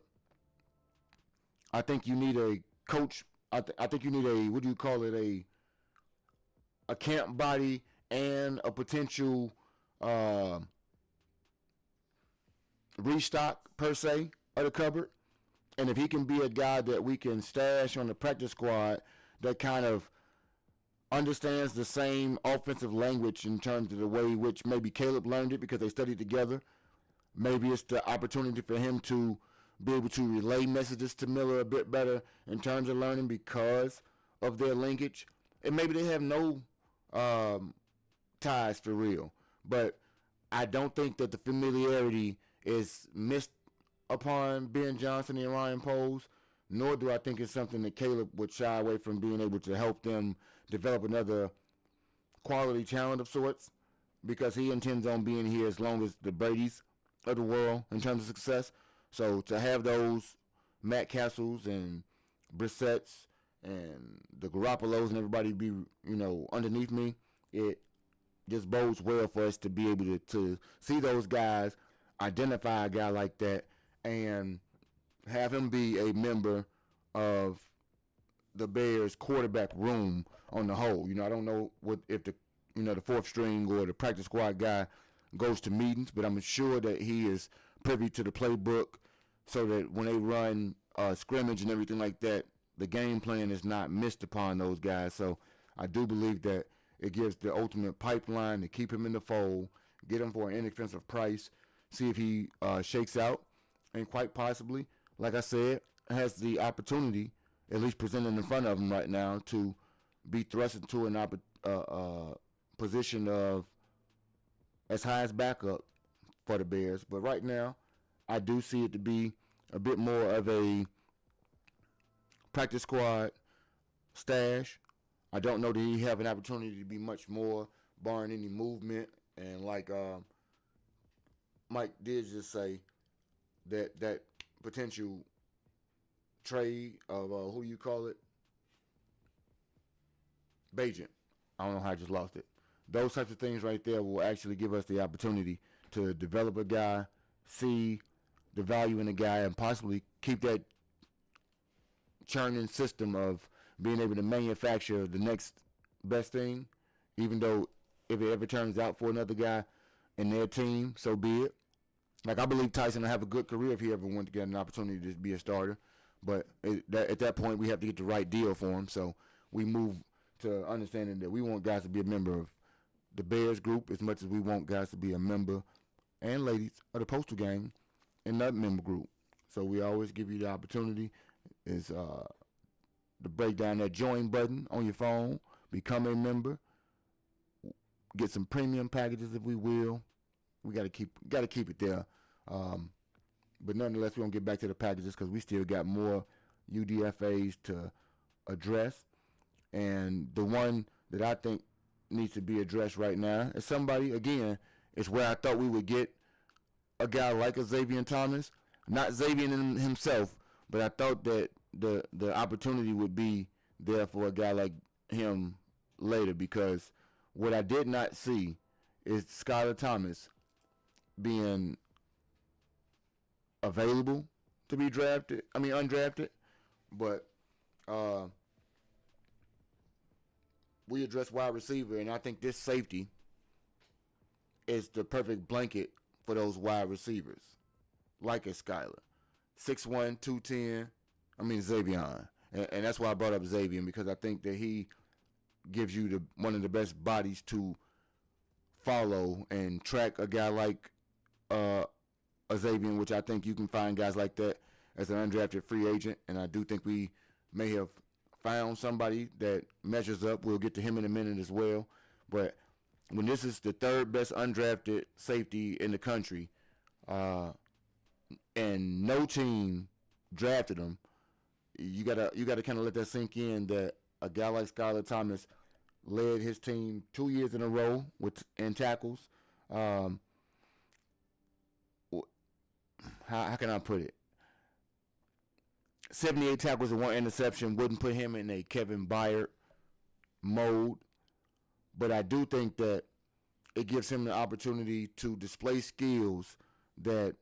I think you need a coach. I think you need a, what do you call it, a camp body and a potential restock, per se, of the cupboard. And if he can be a guy that we can stash on the practice squad that kind of understands the same offensive language in terms of the way which maybe Caleb learned it because they studied together, maybe it's the opportunity for him to be able to relay messages to Miller a bit better in terms of learning because of their linkage. And maybe they have no ties for real. But I don't think that the familiarity is missed upon Ben Johnson and Ryan Poles, nor do I think it's something that Caleb would shy away from being able to help them develop another quality talent of sorts, because he intends on being here as long as the Brady's of the world in terms of success. So to have those Matt Castles and Brissett's and the Garoppolos and everybody be, underneath me, it just bodes well for us to be able to see those guys, identify a guy like that, and have him be a member of the Bears quarterback room on the whole. I don't know if the fourth string or the practice squad guy goes to meetings, but I'm sure that he is privy to the playbook so that when they run scrimmage and everything like that, the game plan is not missed upon those guys. So I do believe that it gives the ultimate pipeline to keep him in the fold, get him for an inexpensive price, see if he shakes out, and quite possibly, like I said, has the opportunity, at least presented in front of him right now, to be thrust into an position of as high as backup for the Bears. But right now, I do see it to be a bit more of a practice squad stash. I don't know that he have an opportunity to be much more, barring any movement. And like Mike did just say, that potential trade of who you call it, Bajent. I don't know how I just lost it. Those types of things right there will actually give us the opportunity to develop a guy, see the value in a guy, and possibly keep that churning system of being able to manufacture the next best thing, even though if it ever turns out for another guy in their team, so be it. Like, I believe Tyson will have a good career if he ever went to get an opportunity to be a starter. But at that point, we have to get the right deal for him. So we move to understanding that we want guys to be a member of the Bears group as much as we want guys to be a member, and ladies, of the Postal Gang in that member group. So we always give you the opportunity is to break down that join button on your phone, become a member, get some premium packages if we will. We got to keep it there. But nonetheless, we're going to get back to the packages because we still got more UDFAs to address. And the one that I think needs to be addressed right now is somebody, again, it's where I thought we would get a guy like a Xavier Thomas. Not Xavier himself, but I thought that the opportunity would be there for a guy like him later, because what I did not see is Skylar Thomas being available to be undrafted, but we address wide receiver, and I think this safety is the perfect blanket for those wide receivers, like a Skylar. 6'1", 210, Xavier. And that's why I brought up Xavier, because I think that he gives you one of the best bodies to follow and track a guy like a Xavier, which I think you can find guys like that as an undrafted free agent. And I do think we may have found somebody that measures up. We'll get to him in a minute as well. But when this is the third best undrafted safety in the country, and no team drafted him, you gotta kind of let that sink in that a guy like Skylar Thomas led his team 2 years in a row in tackles. How can I put it? 78 tackles and 1 interception wouldn't put him in a Kevin Byard mode, but I do think that it gives him the opportunity to display skills that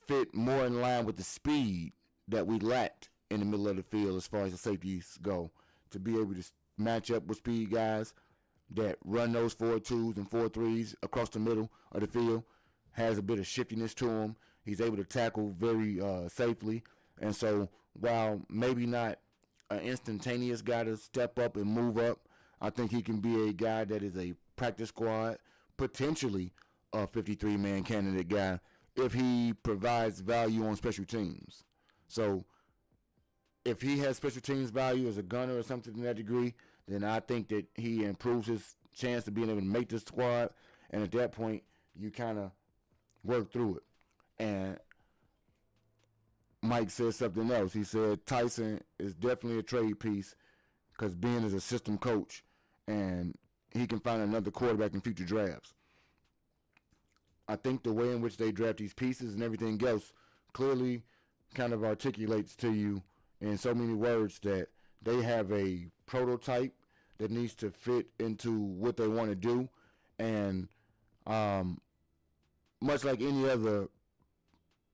fit more in line with the speed that we lacked in the middle of the field as far as the safeties go, to be able to match up with speed guys that run those 4.2s and 4.3s across the middle of the field, has a bit of shiftiness to him. He's able to tackle very safely. And so while maybe not an instantaneous guy to step up and move up, I think he can be a guy that is a practice squad, potentially a 53-man candidate guy if he provides value on special teams. So if he has special teams value as a gunner or something to that degree, then I think that he improves his chance of being able to make the squad. And at that point, you kind of work through it. And Mike said something else. He said Tyson is definitely a trade piece because Ben is a system coach and he can find another quarterback in future drafts. I think the way in which they draft these pieces and everything else clearly kind of articulates to you in so many words that they have a prototype that needs to fit into what they want to do. And much like any other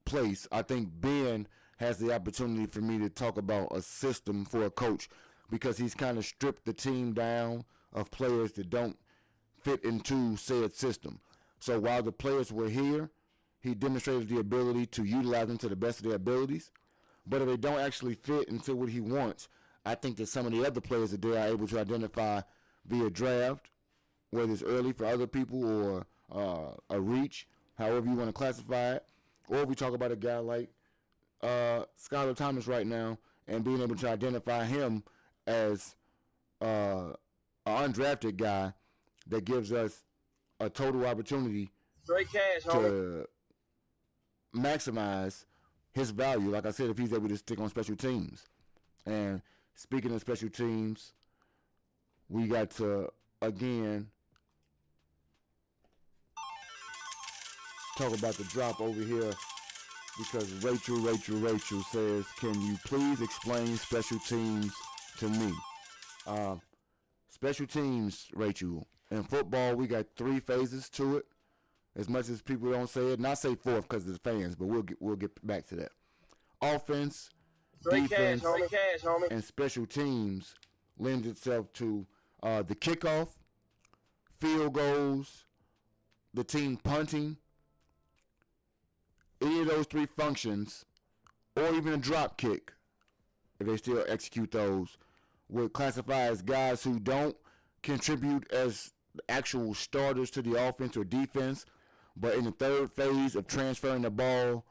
place, I think Ben has the opportunity for me to talk about a system for a coach because he's kind of stripped the team down of players that don't fit into said system. So while the players were here, he demonstrated the ability to utilize them to the best of their abilities. But if they don't actually fit into what he wants, I think that some of the other players that they are able to identify via draft, whether it's early for other people or a reach, however you want to classify it, or if we talk about a guy like Skylar Thomas right now and being able to identify him as an undrafted guy that gives us a total opportunity Straight cash, homie. to maximize his value, like I said, if he's able to stick on special teams. And speaking of special teams, we got to, again, talk about the drop over here because Rachel says, can you please explain special teams to me? Special teams, Rachel, in football, we got 3 phases to it. As much as people don't say it, not say 4th because of the fans, but we'll get back to that. Offense, defense, cash, homie. and special teams lends itself to the kickoff, field goals, the team punting. Any of those 3 functions, or even a drop kick, if they still execute those, would classify as guys who don't contribute as actual starters to the offense or defense, but in the 3rd phase of transferring the ball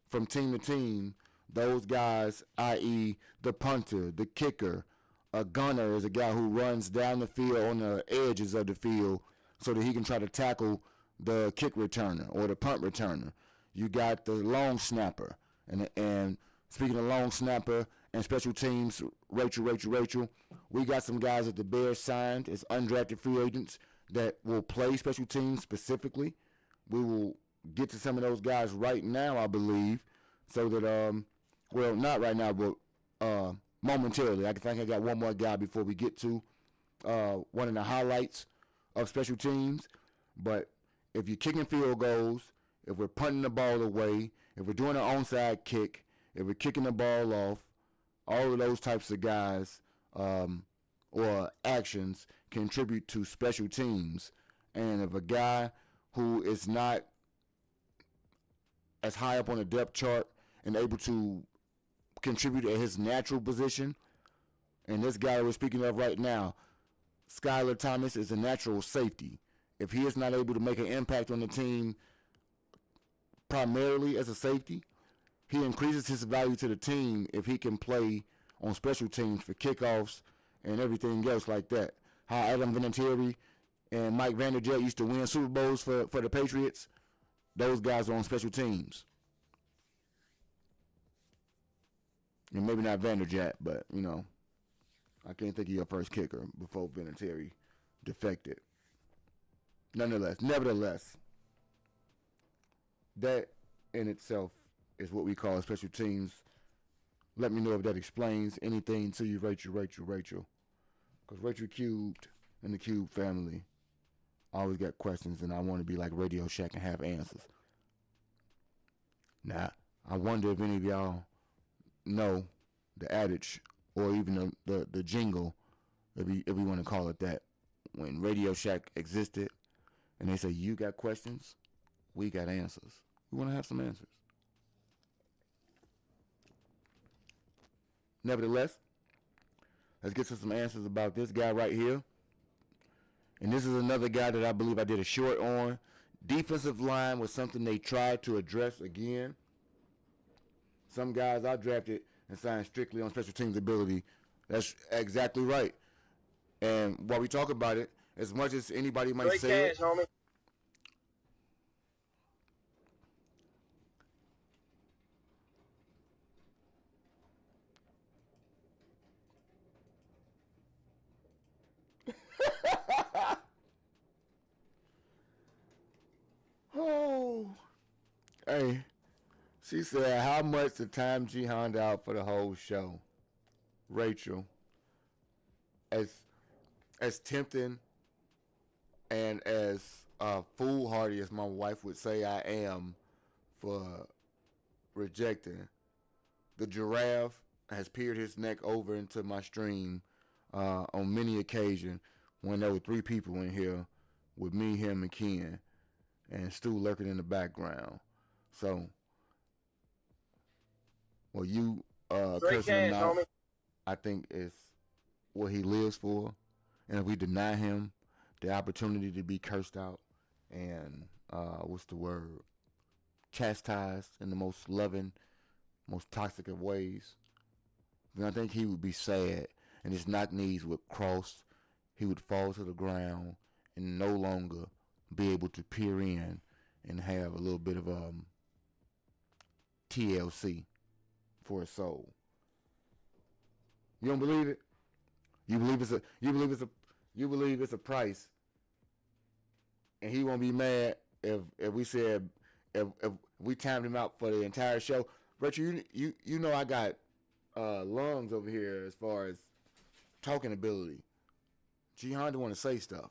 from team to team, those guys, i.e. the punter, the kicker, a gunner is a guy who runs down the field on the edges of the field so that he can try to tackle the kick returner or the punt returner. You got the long snapper. And speaking of long snapper and special teams, Rachel, we got some guys that the Bears signed as undrafted free agents that will play special teams specifically. We will get to some of those guys right now, I believe, so that, well, not right now, but momentarily. I think I got one more guy before we get to one of the highlights of special teams. But if you're kicking field goals, if we're punting the ball away, if we're doing an onside kick, if we're kicking the ball off, all of those types of guys or actions contribute to special teams. And if a guy who is not as high up on the depth chart and able to contribute at his natural position, and this guy we're speaking of right now, Skylar Thomas, is a natural safety. If he is not able to make an impact on the team primarily as a safety, he increases his value to the team if he can play on special teams for kickoffs and everything else like that. How Adam Vinatieri and Mike Vanderjagt used to win Super Bowls for the Patriots, those guys are on special teams. And maybe not Vanderjagt, but, you know, I can't think of your first kicker before Vinatieri defected. Nevertheless, that in itself is what we call special teams. Let me know if that explains anything to you, Rachel. Because Rachel Cubed and the Cube family always got questions, and I want to be like Radio Shack and have answers. Now, I wonder if any of y'all know the adage or even the jingle, if we want to call it that, when Radio Shack existed, and they say, you got questions, we got answers. We want to have some answers. Nevertheless, let's get to some answers about this guy right here. And this is another guy that I believe I did a short on. Defensive line was something they tried to address again. Some guys I drafted and signed strictly on special teams ability. That's exactly right. And while we talk about it, as much as anybody might Great say cash, homie. Oh, hey, she said, how much the time G Honda out for the whole show? Rachel, as tempting and as foolhardy as my wife would say I am for rejecting, the giraffe has peered his neck over into my stream on many occasions when there were 3 people in here with me, him, and Ken, and Stu lurking in the background. So, well, you Great cursing him cash, out, homie. I think is what he lives for. And if we deny him the opportunity to be cursed out and, what's the word, chastised in the most loving, most toxic of ways, then I think he would be sad and his knock knees would cross. He would fall to the ground and no longer be able to peer in and have a little bit of TLC for his soul. You don't believe it? You believe it's a price, and he won't be mad if we said if we timed him out for the entire show. Rachel, you know I got lungs over here as far as talking ability. G Honda want to say stuff.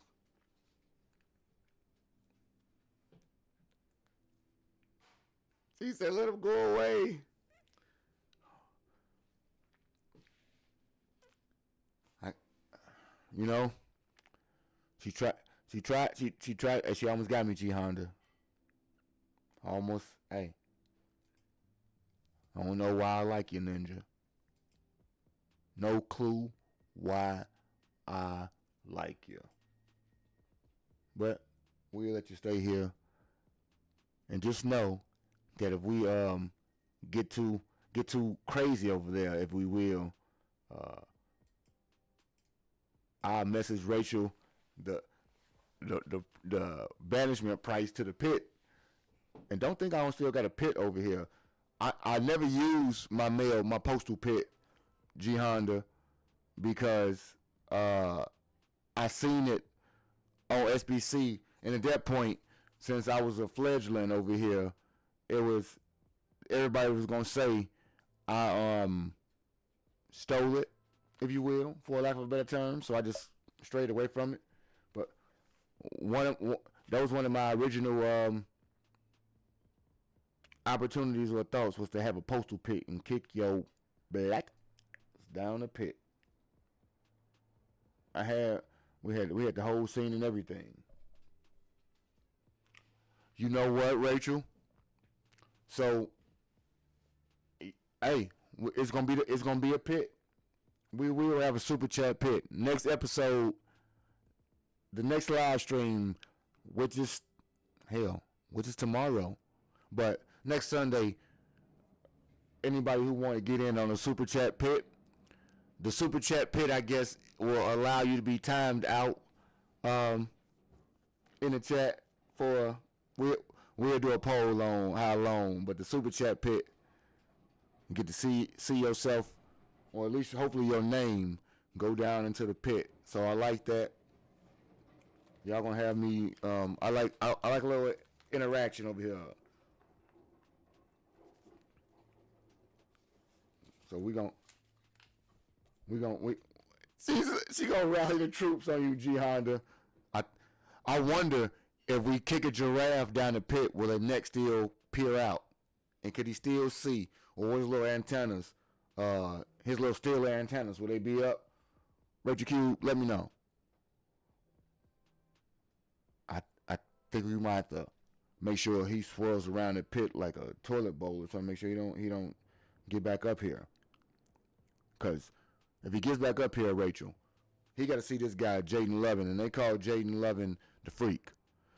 He said, "Let him go away." You know, she tried, and she almost got me, G Honda. Almost, hey. I don't know why I like you, Ninja. No clue why I like you. But we'll let you stay here. And just know that if we get too crazy over there, if we will, I'll message Rachel the banishment price to the pit. And don't think I don't still got a pit over here. I never use my mail, my postal pit, G Honda, because I seen it on SBC, and at that point, since I was a fledgling over here, everybody was gonna say I stole it, if you will, for lack of a better term. So I just strayed away from it. But that was one of my original opportunities or thoughts, was to have a postal pit and kick your black down the pit. We had the whole scene and everything. You know what, Rachel? So, hey, it's gonna be a pit. We will have a super chat pit. Next episode, the next live stream, which is tomorrow, but next Sunday, anybody who want to get in on a super chat pit, the super chat pit, I guess, will allow you to be timed out in the chat for we'll do a poll on how long, but the super chat pit, you get to see yourself, or at least hopefully your name, go down into the pit. So I like that. Y'all gonna have me. I like a little interaction over here. So we she gonna rally the troops on you, G Honda. I wonder if we kick a giraffe down the pit, will the neck still peer out, and could he still see, or his little antennas, his little steel antennas, will they be up? Rachel Q, let me know. I think we might have to make sure he swirls around the pit like a toilet bowl, so make sure he don't get back up here. Cause if he gets back up here, Rachel, he got to see this guy Jaden Lovin, and they call Jaden Lovin the Freak.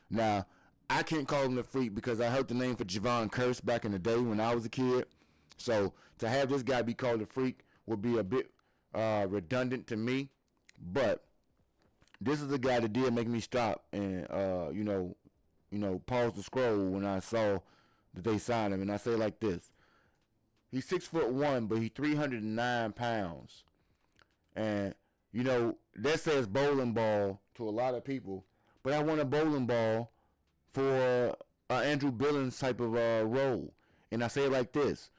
Now, I can't call him the Freak because I heard the name for Javon Curse back in the day when I was a kid. So to have this guy be called the Freak would be a bit redundant to me. But this is the guy that did make me stop and pause the scroll when I saw that they signed him. And I say it like this: he's 6'1", but he's 309 pounds. And that says bowling ball to a lot of people, but I want a bowling ball for Andrew Billings type of role. And I say it like this: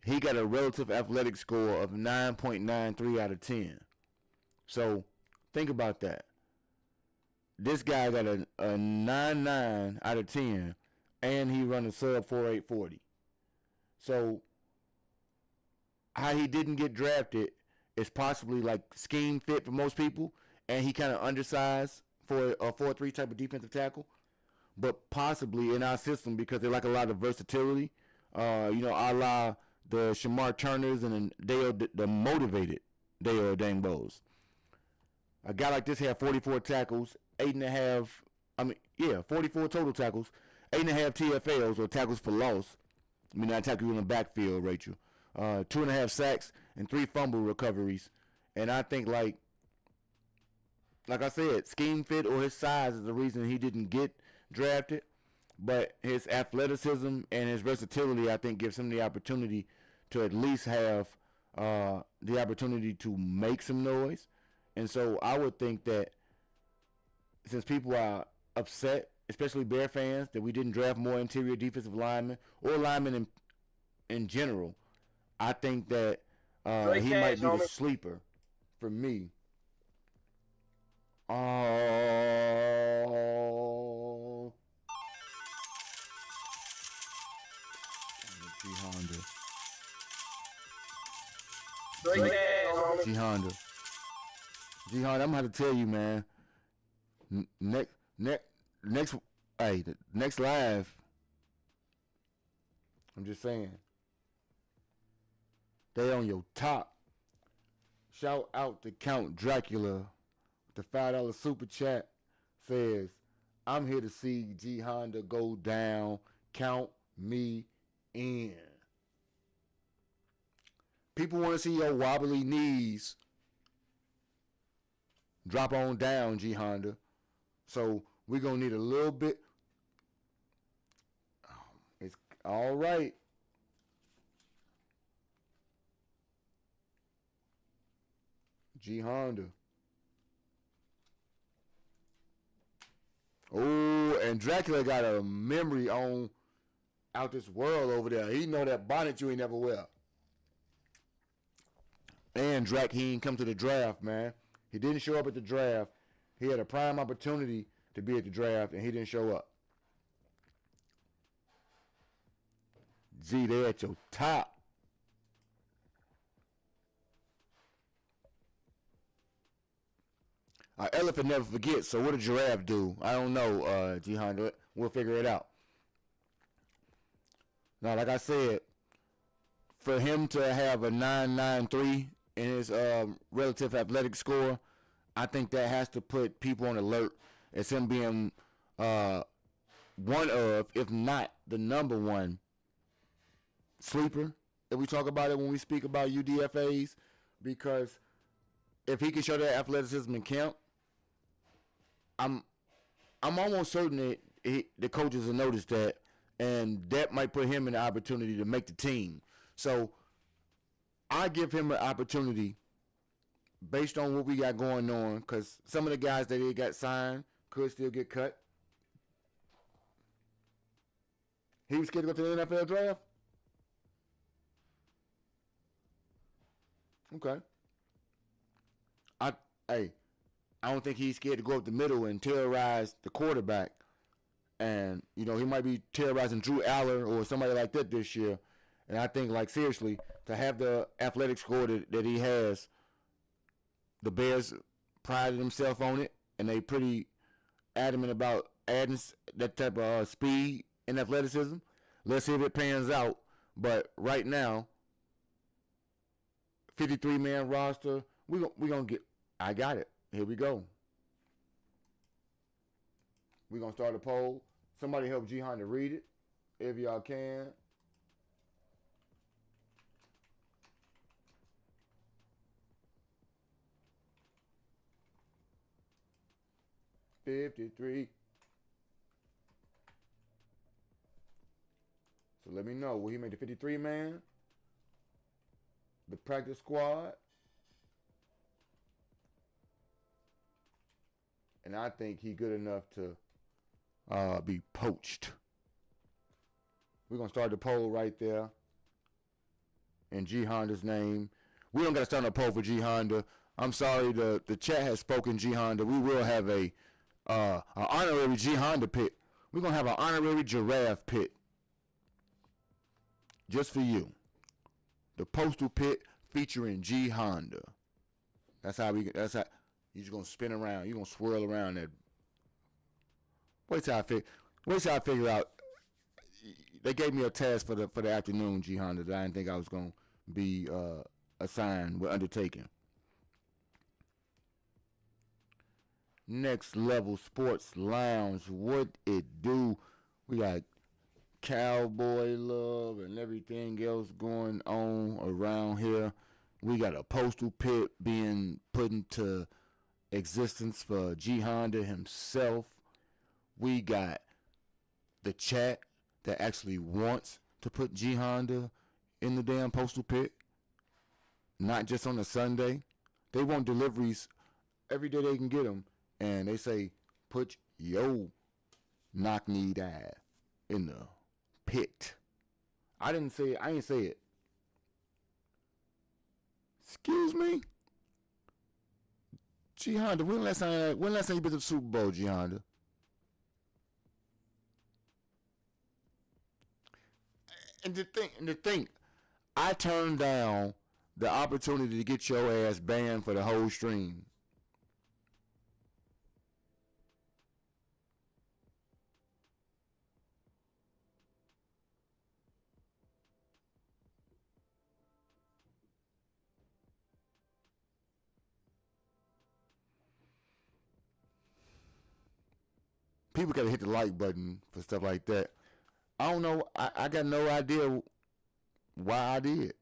he got a relative athletic score of 9.93 out of 10. So think about that. This guy got a 9.9 out of 10, and he run a sub 4.840. So how he didn't get drafted is possibly like scheme fit for most people, and he kind of undersized for a 4-3 type of defensive tackle, but possibly in our system because they like a lot of versatility, a la the Shamar Turners and the motivated Dale Dangbos. A guy like this had 44 tackles, 44 total tackles, 8.5 TFLs or tackles for loss. I mean, I tackle you in the backfield, Rachel. 2.5 sacks and 3 fumble recoveries. And I think like I said, scheme fit or his size is the reason he didn't get drafted. But his athleticism and his versatility, I think, gives him the opportunity to at least have the opportunity to make some noise. And so I would think that since people are upset, especially Bear fans, that we didn't draft more interior defensive linemen or linemen in general, I think that he might be the sleeper for me. G Honda. G Honda. G Honda, I'm gonna have to tell you, man. Next live. I'm just saying. They on your top. Shout out to Count Dracula. The $5 super chat says, I'm here to see G Honda go down. Count me in. People want to see your wobbly knees drop on down, G Honda. So we're going to need a little bit. It's all right. G Honda. Oh, and Dracula got a memory on out this world over there. He know that bonnet you ain't never wear. And Drac, he ain't come to the draft, man. He didn't show up at the draft. He had a prime opportunity to be at the draft, and he didn't show up. G, they at your top. An elephant never forgets, so what did giraffe do? I don't know, G Honda. We'll figure it out. Now, like I said, for him to have a 9.93 in his relative athletic score, I think that has to put people on alert as him being one of, if not the number one sleeper, if we talk about it when we speak about UDFAs, because if he can show that athleticism in camp, I'm I'm almost certain that the coaches will notice that, and that might put him in the opportunity to make the team. So I give him an opportunity based on what we got going on, because some of the guys that he got signed could still get cut. He was scared to go to the NFL draft? Okay. I don't think he's scared to go up the middle and terrorize the quarterback. And, he might be terrorizing Drew Aller or somebody like that this year. And I think, like, seriously, to have the athletic score that he has, the Bears prided themselves on it, and they pretty adamant about adding that type of speed and athleticism. Let's see if it pans out. But right now, 53-man roster, we gonna get. I got it. Here we go. We're gonna start a poll. Somebody help G Honda read it, if y'all can. $53. So let me know. Will he make the 53-man? The practice squad? And I think he good enough to be poached. We're going to start the poll right there in G Honda's name. We don't got to start a poll for G Honda. I'm sorry, the chat has spoken, G Honda. We will have a honorary G Honda pit. We're going to have an honorary giraffe pit just for you. The postal pit featuring G Honda. That's how you're just gonna spin around. You're gonna swirl around that. Wait till I figure out. They gave me a task for the afternoon, G Honda, that I didn't think I was gonna be assigned with undertaking. Next Level Sports Lounge. What it do? We got cowboy love and everything else going on around here. We got a postal pit being put into existence for G Honda himself. We got the chat that actually wants to put G Honda in the damn postal pit, not just on a Sunday. They want deliveries every day they can get them, and they say put yo knock-kneed ass in the pit. I didn't say it. I ain't say it. Excuse me? G Honda, when last time you been to the Super Bowl, G Honda? And the thing, I turned down the opportunity to get your ass banned for the whole stream. People gotta hit the like button for stuff like that. I don't know. I got no idea why I did.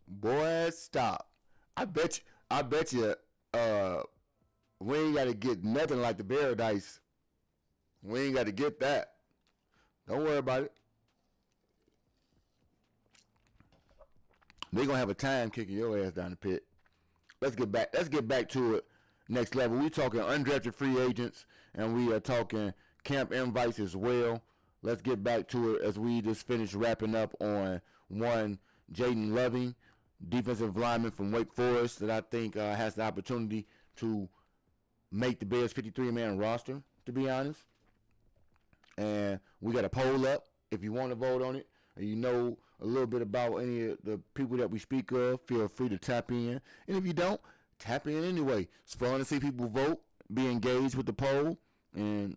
Boy, stop. I bet you we ain't gotta get nothing like the Paradise. We ain't gotta get that. Don't worry about it. They gonna have a time kicking your ass down the pit. Let's get back to it. Next Level. We talking undrafted free agents, and we are talking camp invites as well. Let's get back to it as we just finished wrapping up on one Jaden Loving, defensive lineman from Wake Forest, that I think has the opportunity to make the Bears 53-man roster, to be honest. And we got a poll up. If you want to vote on it, and you know a little bit about any of the people that we speak of, feel free to tap in. And if you don't, tap in anyway. It's fun to see people vote, be engaged with the poll, and,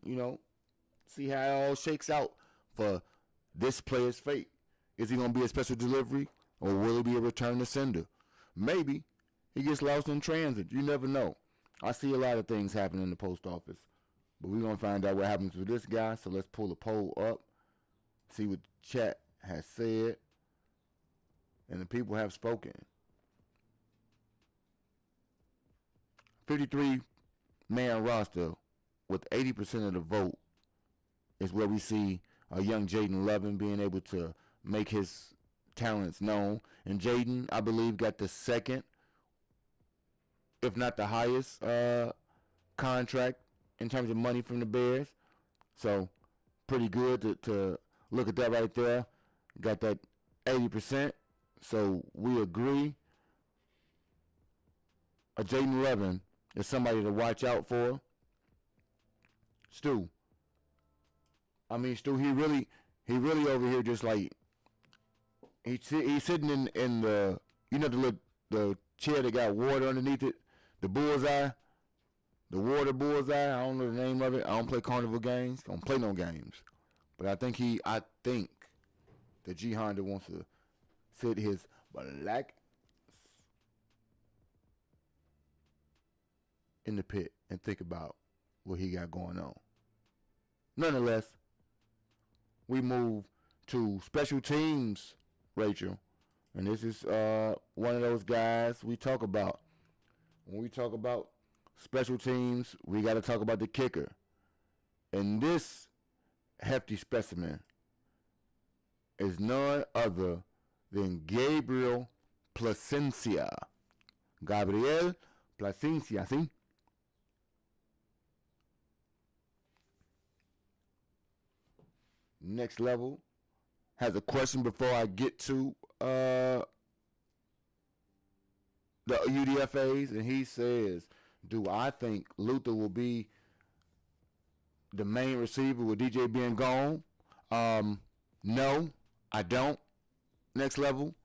see how it all shakes out for this player's fate. Is he going to be a special delivery, or will he be a return to sender? Maybe he gets lost in transit. You never know. I see a lot of things happen in the post office, but we're going to find out what happens with this guy. So let's pull the poll up, see what the chat has said, and the people have spoken. 53 man roster with 80% of the vote is where we see a young Jaden Levin being able to make his talents known. And Jaden, I believe, got the second, if not the highest, contract in terms of money from the Bears. So pretty good to look at that right there. Got that 80%. So we agree. A Jaden Levin is somebody to watch out for. Stu. I mean, Stu, he really over here just like he's sitting in the, you know, the chair that got water underneath it, the bullseye, the water bullseye. I don't know the name of it. I don't play carnival games. I don't play no games. But I think that G Honda wants to sit his black in the pit and think about what he got going on. Nonetheless, we move to special teams, Rachel. And this is one of those guys we talk about. When we talk about special teams, we got to talk about the kicker. And this hefty specimen is none other than Gabriel Placencia. Gabriel Placencia, see? Next level has a question before I get to the UDFAs, and he says, do I think Luther will be the main receiver with DJ being gone? No, I don't. Next level.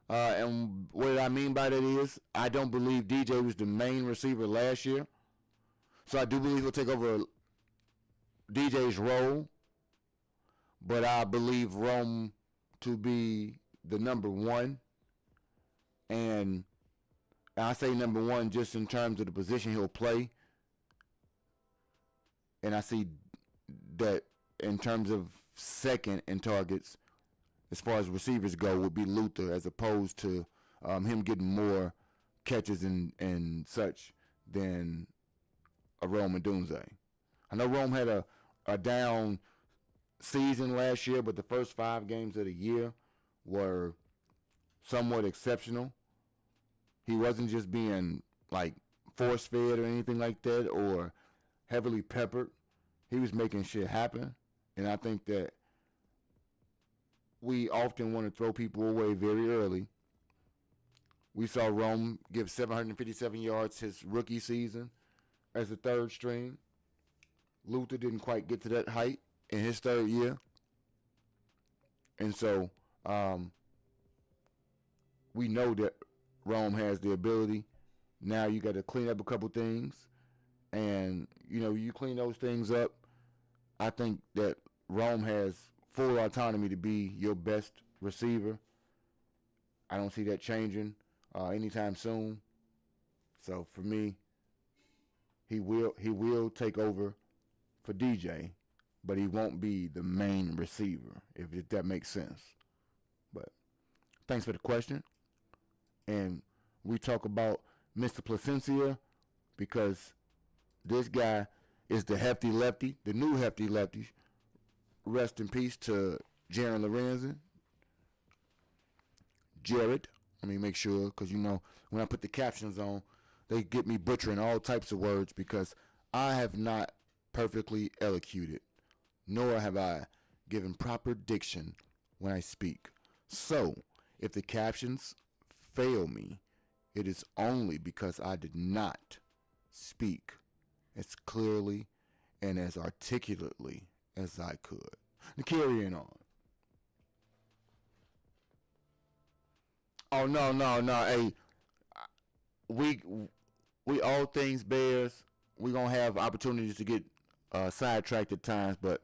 And what I mean by that is I don't believe DJ was the main receiver last year. So I do believe he'll take over DJ's role. But I believe Rome to be the number one. And I say number one just in terms of the position he'll play. And I see that in terms of second in targets, as far as receivers go, would be Luther, as opposed to him getting more catches and such than a Rome Odunze. I know Rome had a down season last year, but the first 5 games of the year were somewhat exceptional. He wasn't just being like force fed or anything like that or heavily peppered. He was making shit happen. And I think that we often want to throw people away very early. We saw Rome give 757 yards his rookie season as a third string. Luther didn't quite get to that height in his third year. And so we know that Rome has the ability. Now you got to clean up a couple things. And, you know, you clean those things up, I think that Rome has full autonomy to be your best receiver. I don't see that changing anytime soon. So for me, he will take over for DJ, but he won't be the main receiver, if that makes sense. But thanks for the question. And we talk about Mr. Placencia because this guy is the hefty lefty, the new hefty lefty. Rest in peace to Jaron Lorenzen. Jared, let me make sure, because you know, when I put the captions on, they get me butchering all types of words because I have not perfectly elocuted, nor have I given proper diction when I speak. So, if the captions fail me, it is only because I did not speak as clearly and as articulately as I could. Now carrying on. Oh no. Hey, we all things Bears. We gonna have opportunities to get sidetracked at times, but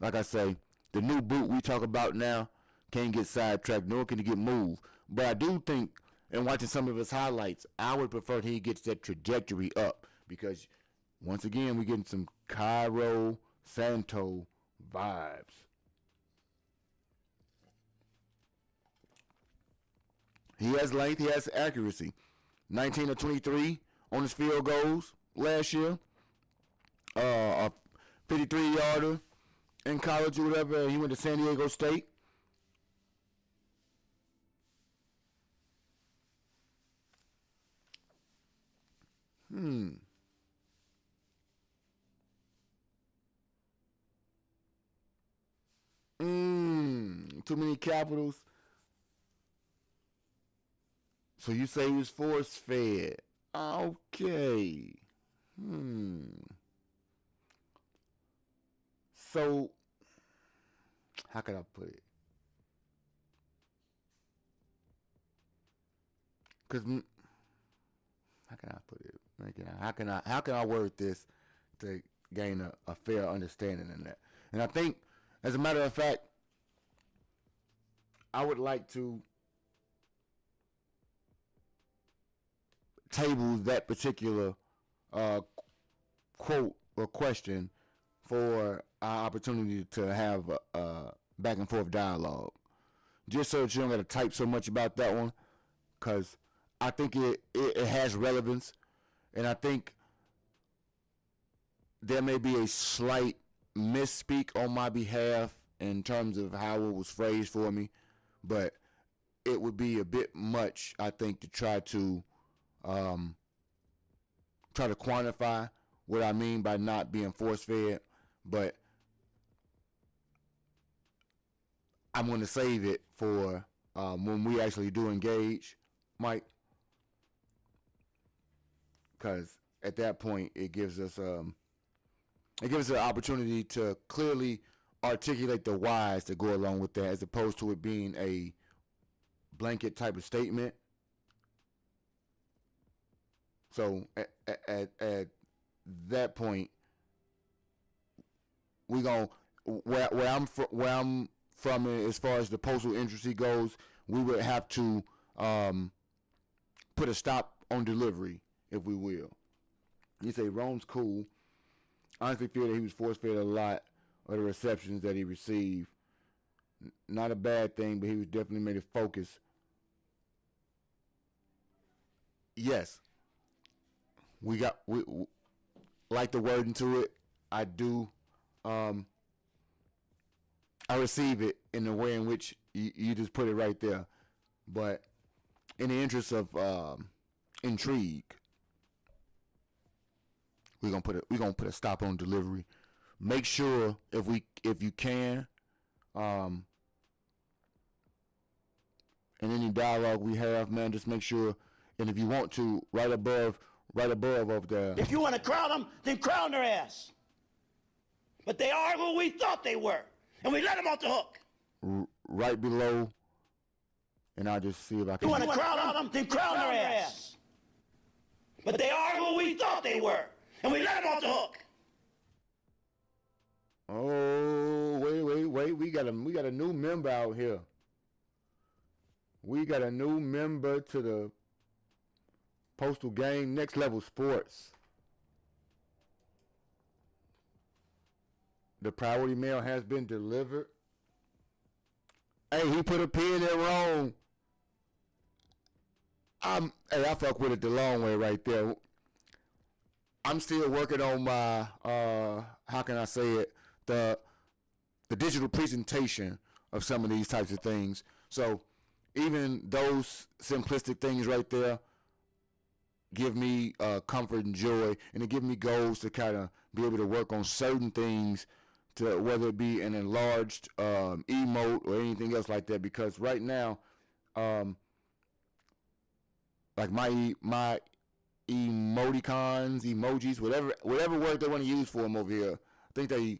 like I say, the new boot we talk about now can't get sidetracked, nor can he get moved. But I do think, in watching some of his highlights, I would prefer he gets that trajectory up because once again, we're getting some Cairo Santo vibes. He has length, he has accuracy. 19 of 23 on his field goals, last year, a 53-yarder in college or whatever. He went to San Diego State. Too many capitals. So you say he was force-fed. Okay. So, how can I put it? Because, how can I put it? How can I word this to gain a fair understanding in that? And I think, as a matter of fact, I would like to table that particular quote or question for our opportunity to have a back and forth dialogue. Just so that you don't got to type so much about that one, because I think it has relevance, and I think there may be a slight misspeak on my behalf in terms of how it was phrased for me, but it would be a bit much, I think, to try to quantify what I mean by not being force-fed, but I'm going to save it for when we actually do engage, Mike, because at that point it gives us an opportunity to clearly articulate the whys that go along with that, as opposed to it being a blanket type of statement. So at that point, we gonna where I'm from as far as the postal industry goes, we would have to put a stop on delivery, if we will. You say Rome's cool. I honestly feel that he was force-fed a lot of the receptions that he received. Not a bad thing, but he was definitely made a focus. Yes. We like the word into it. I do. I receive it in the way in which you just put it right there. But in the interest of intrigue, we're gonna put a stop on delivery. Make sure if you can, in any dialogue we have, man, just make sure, and if you want to, right above of the. If you want to crown them, then crown their ass. But they are who we thought they were, and we let them off the hook. Right below, and I'll just see if I can. You want to crown them, then crown their ass. But they are who we thought they were, and we let them off the hook. Oh, wait. We got a new member out here. We got a new member to the Postal Game Next Level Sports. The priority mail has been delivered. Hey, he put a pin in wrong. I fuck with it the long way right there. I'm still working on my how can I say it, the digital presentation of some of these types of things. So even those simplistic things right there give me comfort and joy, and it give me goals to kind of be able to work on certain things, to whether it be an enlarged emote or anything else like that. Because right now, like my emoticons, emojis, whatever word they want to use for them over here, I think they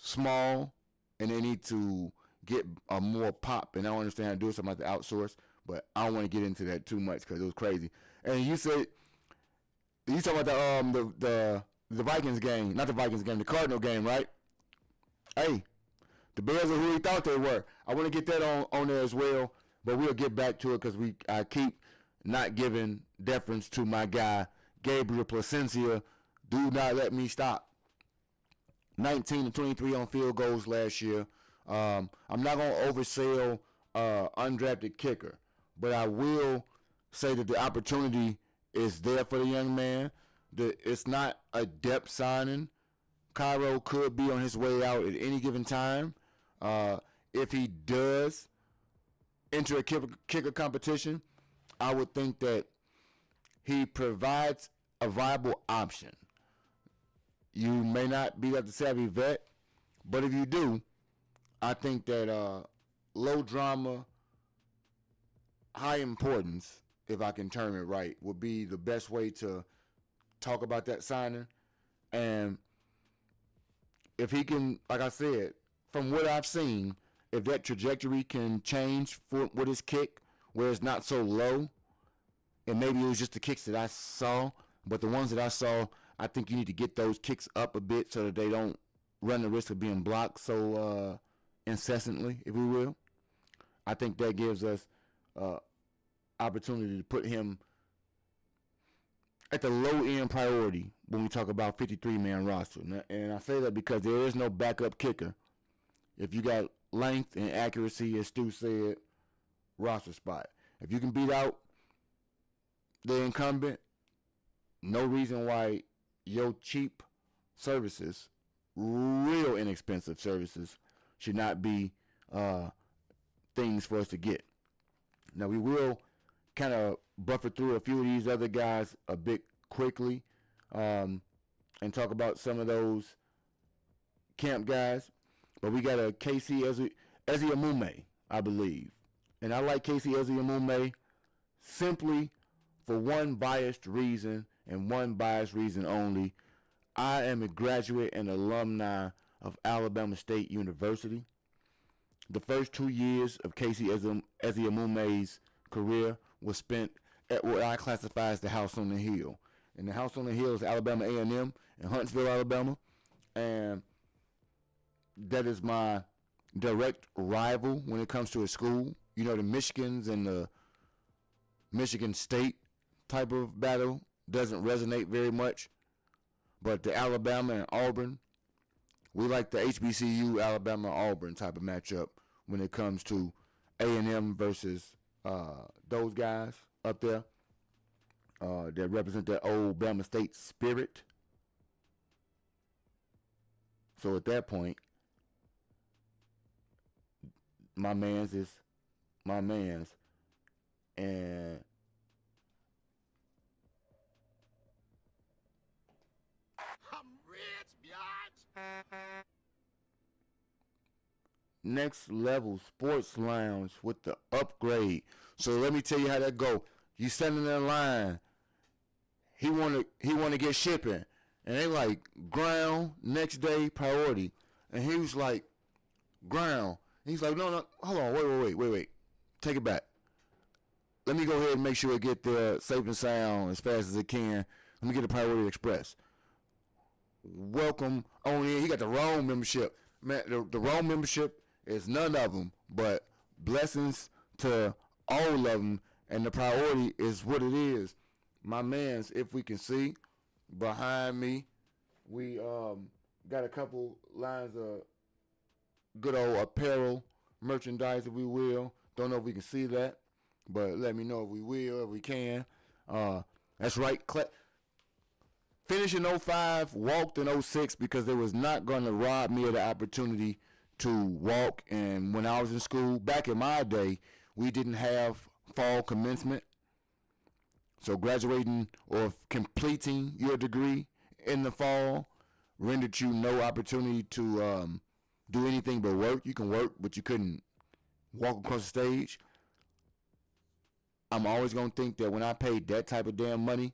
small and they need to get a more pop. And I don't understand how to do something like the outsource, but I don't want to get into that too much because it was crazy. And you talking about the Vikings game, not the Vikings game, the Cardinal game, right? Hey, the Bears are who we thought they were. I want to get that on there as well, but we'll get back to it because I keep not giving deference to my guy, Gabriel Placencia. Do not let me stop. 19-23 on field goals last year. I'm not going to oversell undrafted kicker, but I will say that the opportunity is there for the young man. It's not a depth signing. Cairo could be on his way out at any given time. If he does enter a kicker competition, I would think that he provides a viable option. You may not be that savvy vet, but if you do, I think that low drama, high importance, if I can term it right, would be the best way to talk about that signing. And if he can, like I said, from what I've seen, if that trajectory can change with his kick, where it's not so low, and maybe it was just the kicks that I saw, but the ones that I saw, I think you need to get those kicks up a bit so that they don't run the risk of being blocked so incessantly, if we will. I think that gives us opportunity to put him at the low-end priority when we talk about 53-man roster. And I say that because there is no backup kicker. If you got length and accuracy, as Stu said, roster spot. If you can beat out the incumbent, no reason why your cheap services, real inexpensive services, should not be things for us to get. Now, we will kind of buffer through a few of these other guys a bit quickly and talk about some of those camp guys. But we got a KC Eziamume, I believe. And I like KC Eziamume simply for one biased reason and one biased reason only. I am a graduate and alumni of Alabama State University. The first 2 years of Casey Eziamume's career was spent at what I classify as the House on the Hill. And the House on the Hill is Alabama A&M in Huntsville, Alabama. And that is my direct rival when it comes to a school. You know, the Michigans and the Michigan State type of battle doesn't resonate very much. But the Alabama and Auburn, we like the HBCU Alabama-Auburn type of matchup when it comes to A&M versus those guys up there that represent that old Bama State spirit. So at that point, my man's is my man's. And I'm rich, biatch. Next Level Sports Lounge with the upgrade. So let me tell you how that go. You standing in line. He wanna get shipping, and they like ground next day priority, and he was like ground. And he's like no, hold on, wait, take it back. Let me go ahead and make sure it get there safe and sound as fast as it can. Let me get a priority express. Welcome on in. He got the Rome membership. Man, the Rome membership is none of them, but blessings to all of them, and the priority is what it is. My mans, if we can see, behind me, we got a couple lines of good old apparel merchandise, if we will. Don't know if we can see that, but let me know if we will, if we can. That's right. Finished in 05, walked in 06 because they was not going to rob me of the opportunity to walk. And when I was in school, back in my day, we didn't have fall commencement. So graduating or completing your degree in the fall rendered you no opportunity to do anything but work. You can work, but you couldn't walk across the stage. I'm always going to think that when I paid that type of damn money,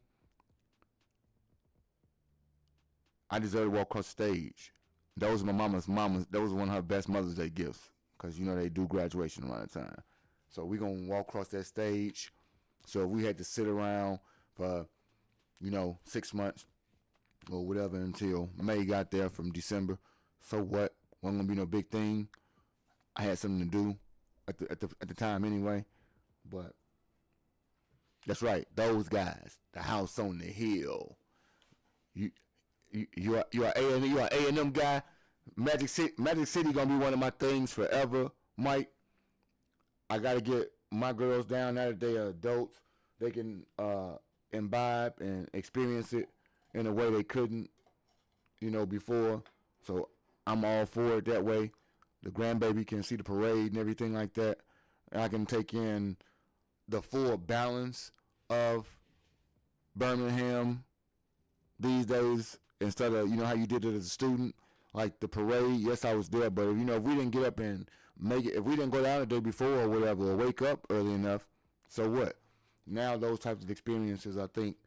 I deserve to walk across the stage. That was my mama's. That was one of her best Mother's Day gifts, because you know they do graduation around the time. So we're going to walk across that stage. So if we had to sit around for, 6 months or whatever until May got there from December, so what? Wasn't going to be no big thing. I had something to do at the time anyway. But that's right. Those guys, the House on the Hill. You are A&M guy. Magic City gonna be one of my things forever, Mike. I gotta get my girls down now that they are adults. They can imbibe and experience it in a way they couldn't, before. So I'm all for it that way. The grandbaby can see the parade and everything like that. And I can take in the full balance of Birmingham these days instead of, how you did it as a student. Like the parade, yes, I was there, but if we didn't get up and make it, if we didn't go down the day before or whatever, or wake up early enough, so what? Now those types of experiences, I think,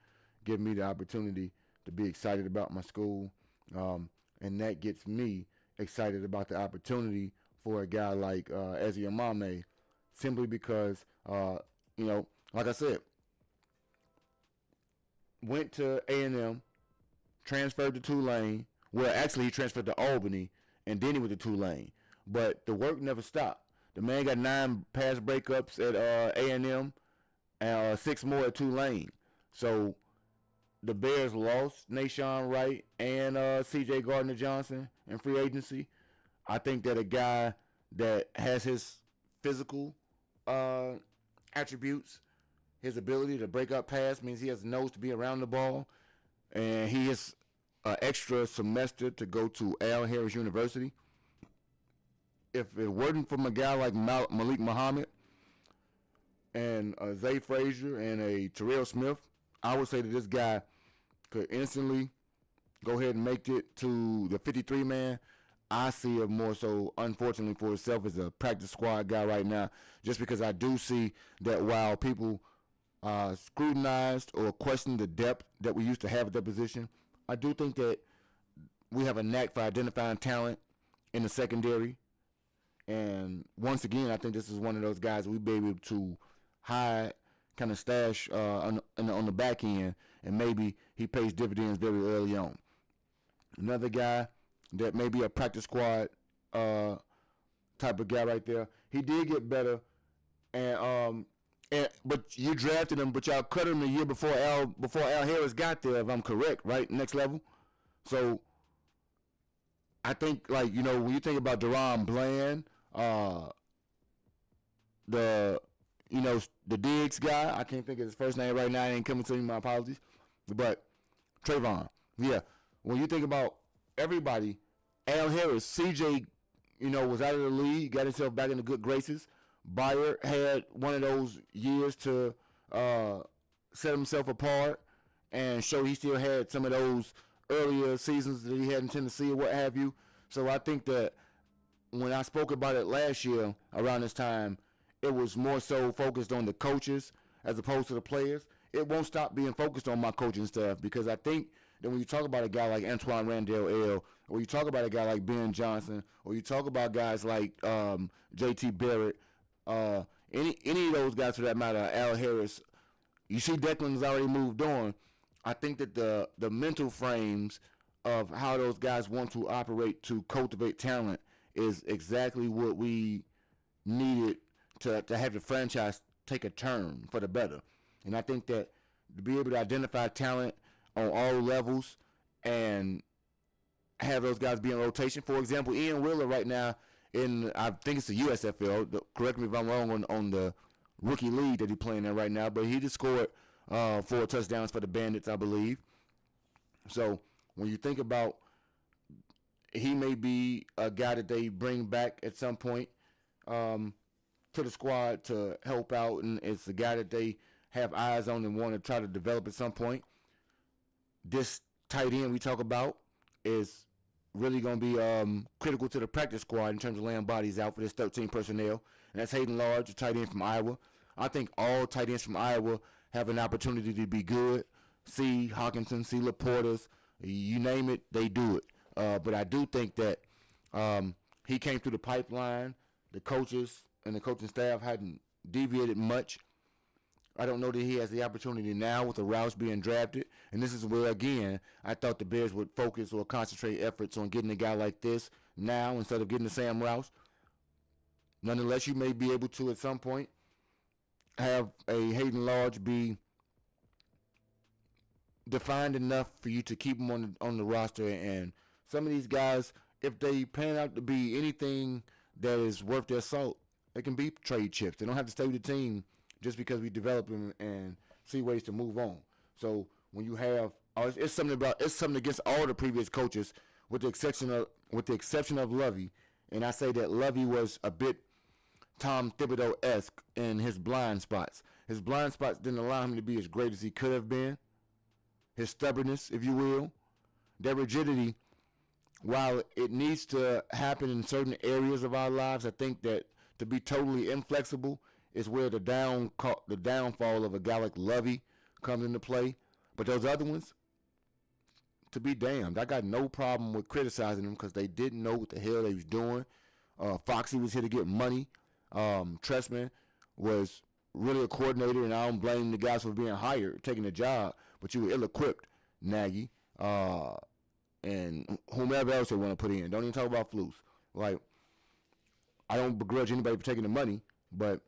give me the opportunity to be excited about my school, and that gets me excited about the opportunity for a guy like Ezzy Amame, simply because, like I said, went to A&M, transferred to Tulane. Well, actually, he transferred to Albany, and then he went to Tulane. But the work never stopped. The man got 9 pass breakups at A&M and 6 more at Tulane. So the Bears lost Nashawn Wright and C.J. Gardner-Johnson in free agency. I think that a guy that has his physical attributes, his ability to break up pass, means he has a nose to be around the ball, and he is an extra semester to go to Al Harris University. If it wasn't from a guy like Malik Muhammad and Zay Frazier and a Terrell Smith, I would say that this guy could instantly go ahead and make it to the 53-man. I see it more so, unfortunately for itself, as a practice squad guy right now, just because I do see that while people scrutinized or questioned the depth that we used to have at that position, I do think that we have a knack for identifying talent in the secondary. And once again, I think this is one of those guys we'd be able to hide, kind of stash on the back end, and maybe he pays dividends very early on. Another guy that may be a practice squad type of guy right there. He did get better, but you drafted him, but y'all cut him the year before Al Harris got there, if I'm correct, right? Next level. So I think, like, when you think about Deron Bland, the Diggs guy, I can't think of his first name right now. It ain't coming to me, my apologies. But Trayvon, yeah. When you think about everybody, Al Harris, CJ, was out of the league, got himself back into good graces. Bayer had one of those years to set himself apart and show he still had some of those earlier seasons that he had in Tennessee or what have you. So I think that when I spoke about it last year around this time, it was more so focused on the coaches as opposed to the players. It won't stop being focused on my coaching staff, because I think that when you talk about a guy like Antoine Randall, or you talk about a guy like Ben Johnson, or you talk about guys like J.T. Barrett, any of those guys for that matter, Al Harris, you see Declan's already moved on. I think that the mental frames of how those guys want to operate to cultivate talent is exactly what we needed to have the franchise take a turn for the better. And I think that to be able to identify talent on all levels and have those guys be in rotation. For example, Ian Wheeler right now I think it's the USFL. Correct me if I'm wrong on the rookie league that he's playing in right now, but he just scored 4 touchdowns for the Bandits, I believe. So when you think about, he may be a guy that they bring back at some point to the squad to help out, and it's a guy that they have eyes on and want to try to develop at some point. This tight end we talk about is really going to be critical to the practice squad in terms of laying bodies out for this 13 personnel, and that's Hayden Large, a tight end from Iowa. I think all tight ends from Iowa have an opportunity to be good. C. Hawkinson, C. Laportas, you name it, they do it. But I do think that he came through the pipeline. The coaches and the coaching staff hadn't deviated much. I don't know that he has the opportunity now with the Rouse being drafted. And this is where, again, I thought the Bears would focus or concentrate efforts on getting a guy like this now instead of getting the Sam Rouse. Nonetheless, you may be able to, at some point, have a Hayden Large be defined enough for you to keep him on the roster. And some of these guys, if they pan out to be anything that is worth their salt, they can be trade chips. They don't have to stay with the team just because we develop them and see ways to move on. So when you have it's something against all the previous coaches, with the exception of Lovey, and I say that Lovey was a bit Tom Thibodeau-esque in his blind spots. His blind spots didn't allow him to be as great as he could have been. His stubbornness, if you will, that rigidity, while it needs to happen in certain areas of our lives, I think that to be totally inflexible is where the downfall of a guy like Lovey comes into play. But those other ones, to be damned, I got no problem with criticizing them because they didn't know what the hell they was doing. Foxy was here to get money. Tressman was really a coordinator, and I don't blame the guys for being hired, taking the job, but you were ill-equipped, Nagy, and whomever else they want to put in. Don't even talk about Flus. Like, I don't begrudge anybody for taking the money, but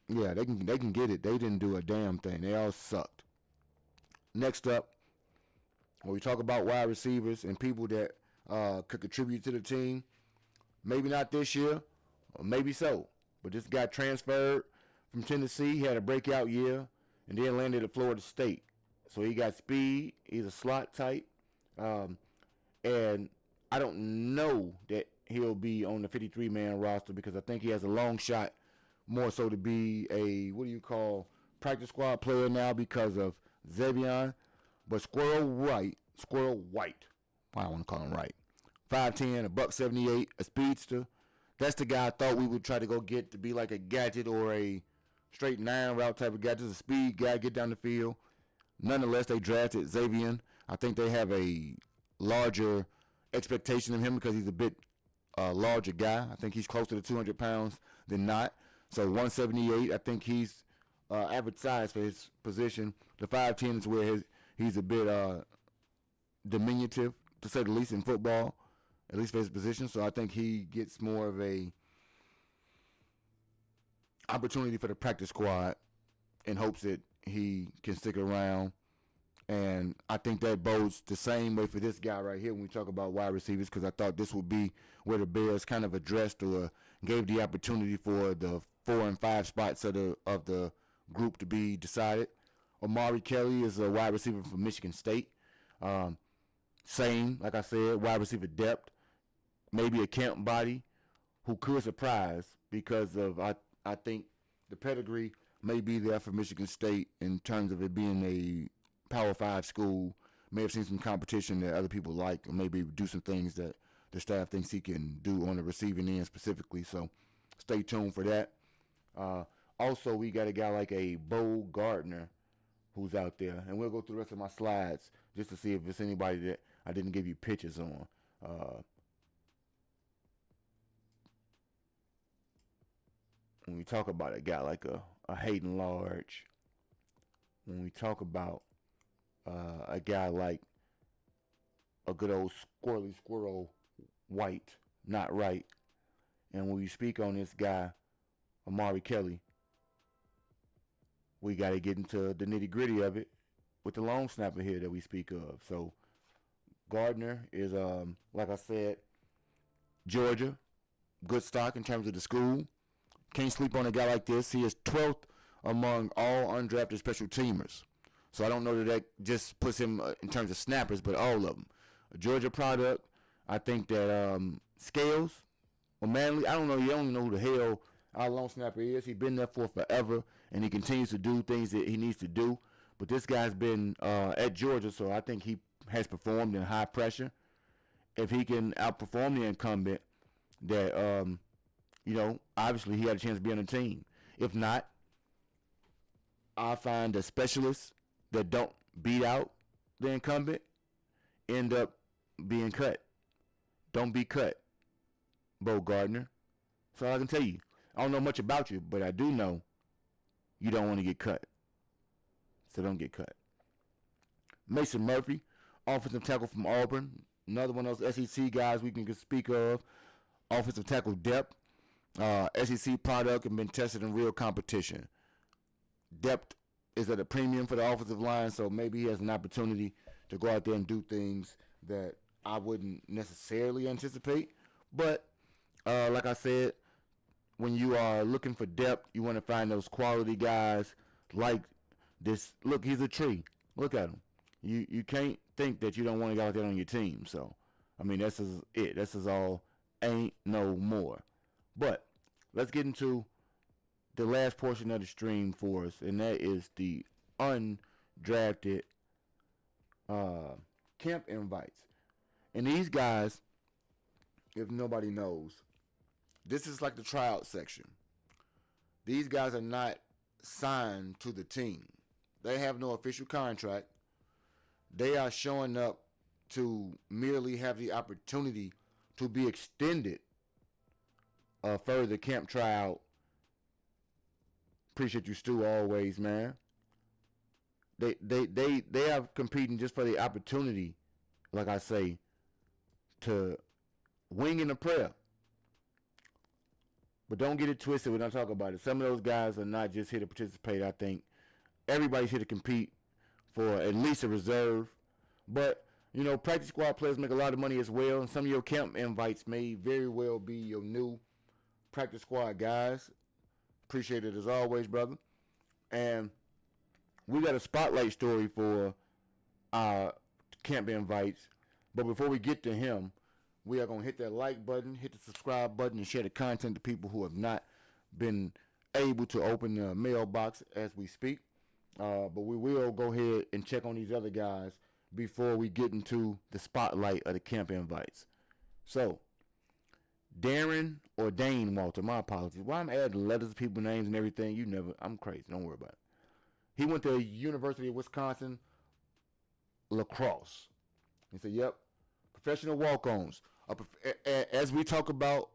yeah, they can get it. They didn't do a damn thing. They all sucked. Next up, when we talk about wide receivers and people that could contribute to the team, maybe not this year, or maybe so, but this guy transferred from Tennessee, he had a breakout year, and then landed at Florida State. So he got speed. He's a slot type, and I don't know that he'll be on the 53-man roster because I think he has a long shot more so to be a, practice squad player now because of Xavier. But Squirrel White, I don't want to call him Wright, 5'10", $178, a speedster. That's the guy I thought we would try to go get to be like a gadget or a straight 9 route type of guy, just a speed guy, get down the field. Nonetheless, they drafted Xavier. I think they have a larger expectation of him because he's a bit larger guy. I think he's closer to 200 pounds than not. So 178, I think he's average size for his position. The 5'10" is where he's a bit diminutive, to say the least, in football, at least for his position. So I think he gets more of a opportunity for the practice squad in hopes that he can stick around. And I think that bodes the same way for this guy right here when we talk about wide receivers, because I thought this would be where the Bears kind of addressed or gave the opportunity for the 4 and 5 spots of the group to be decided. Omari Kelly is a wide receiver from Michigan State. Same, like I said, wide receiver depth. Maybe a camp body who could surprise because of, I think the pedigree may be there for Michigan State in terms of it being a Power 5 school. May have seen some competition that other people like, or maybe do some things that the staff thinks he can do on the receiving end specifically. So stay tuned for that. Also, we got a guy like a Bo Gardner who's out there. And we'll go through the rest of my slides just to see if it's anybody that I didn't give you pictures on. When we talk about a guy like a Hayden Large, when we talk about a guy like a good old Squirrel White, not Wright, and when we speak on this guy, Omari Kelly, we got to get into the nitty-gritty of it with the long snapper here that we speak of. So Gardner is, like I said, Georgia, good stock in terms of the school. Can't sleep on a guy like this. He is 12th among all undrafted special teamers. So I don't know that just puts him in terms of snappers, but all of them. A Georgia product. I think that Scales or Manley, I don't know. You don't know who the hell our long snapper is. He's been there for forever, and he continues to do things that he needs to do. But this guy's been at Georgia, so I think he has performed in high pressure. If he can outperform the incumbent, that obviously he had a chance to be on the team. If not, I find the specialists that don't beat out the incumbent end up being cut. Don't be cut, Bo Gardner. That's all I can tell you. I don't know much about you, but I do know you don't want to get cut. So don't get cut. Mason Murphy, offensive tackle from Auburn. Another one of those SEC guys we can speak of. Offensive tackle depth. SEC product and been tested in real competition. Depth is at a premium for the offensive line, so maybe he has an opportunity to go out there and do things that I wouldn't necessarily anticipate. But like I said, when you are looking for depth, you want to find those quality guys like this. Look, he's a tree. Look at him. you can't think that you don't want a guy like that on your team. So, I mean, this is it. This is all. Ain't no more. But let's get into the last portion of the stream for us, and that is the undrafted camp invites. And these guys, if nobody knows, this is like the tryout section. These guys are not signed to the team. They have no official contract. They are showing up to merely have the opportunity to be extended further camp tryout. Appreciate you, Stu, always, man. They are competing just for the opportunity, like I say, to wing in a prayer. But don't get it twisted when I talk about it. Some of those guys are not just here to participate. I think everybody's here to compete for at least a reserve. But, you know, practice squad players make a lot of money as well. And some of your camp invites may very well be your new practice squad guys. Appreciate it as always, brother. And we got a spotlight story for our camp invites. But before we get to him, we are going to hit that like button, hit the subscribe button, and share the content to people who have not been able to open the mailbox as we speak. But we will go ahead and check on these other guys before we get into the spotlight of the camp invites. So, Darren or Dane Walter, my apologies. Why I'm adding letters of people's names and everything, I'm crazy. Don't worry about it. He went to University of Wisconsin, lacrosse. He said, yep, professional walk-ons. As we talk about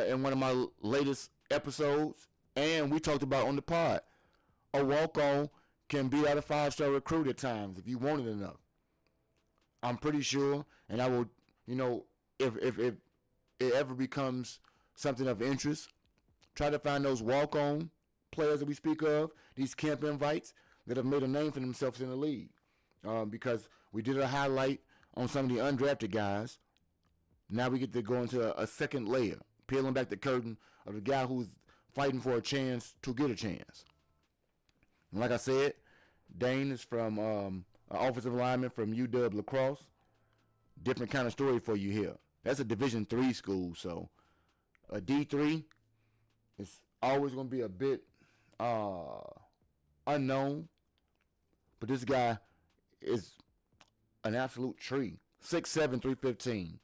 in one of my latest episodes, and we talked about on the pod, a walk-on can be out a 5-star recruit at times if you want it enough. I'm pretty sure, and I will, if it ever becomes something of interest, try to find those walk-on players that we speak of, these camp invites that have made a name for themselves in the league. Because we did a highlight on some of the undrafted guys. Now we get to go into a second layer, peeling back the curtain of the guy who's fighting for a chance to get a chance. And like I said, Dane is from an offensive lineman from UW Lacrosse. Different kind of story for you here. That's a Division III school, so a D3 is always going to be a bit unknown. But this guy is an absolute tree. 6'7", 315.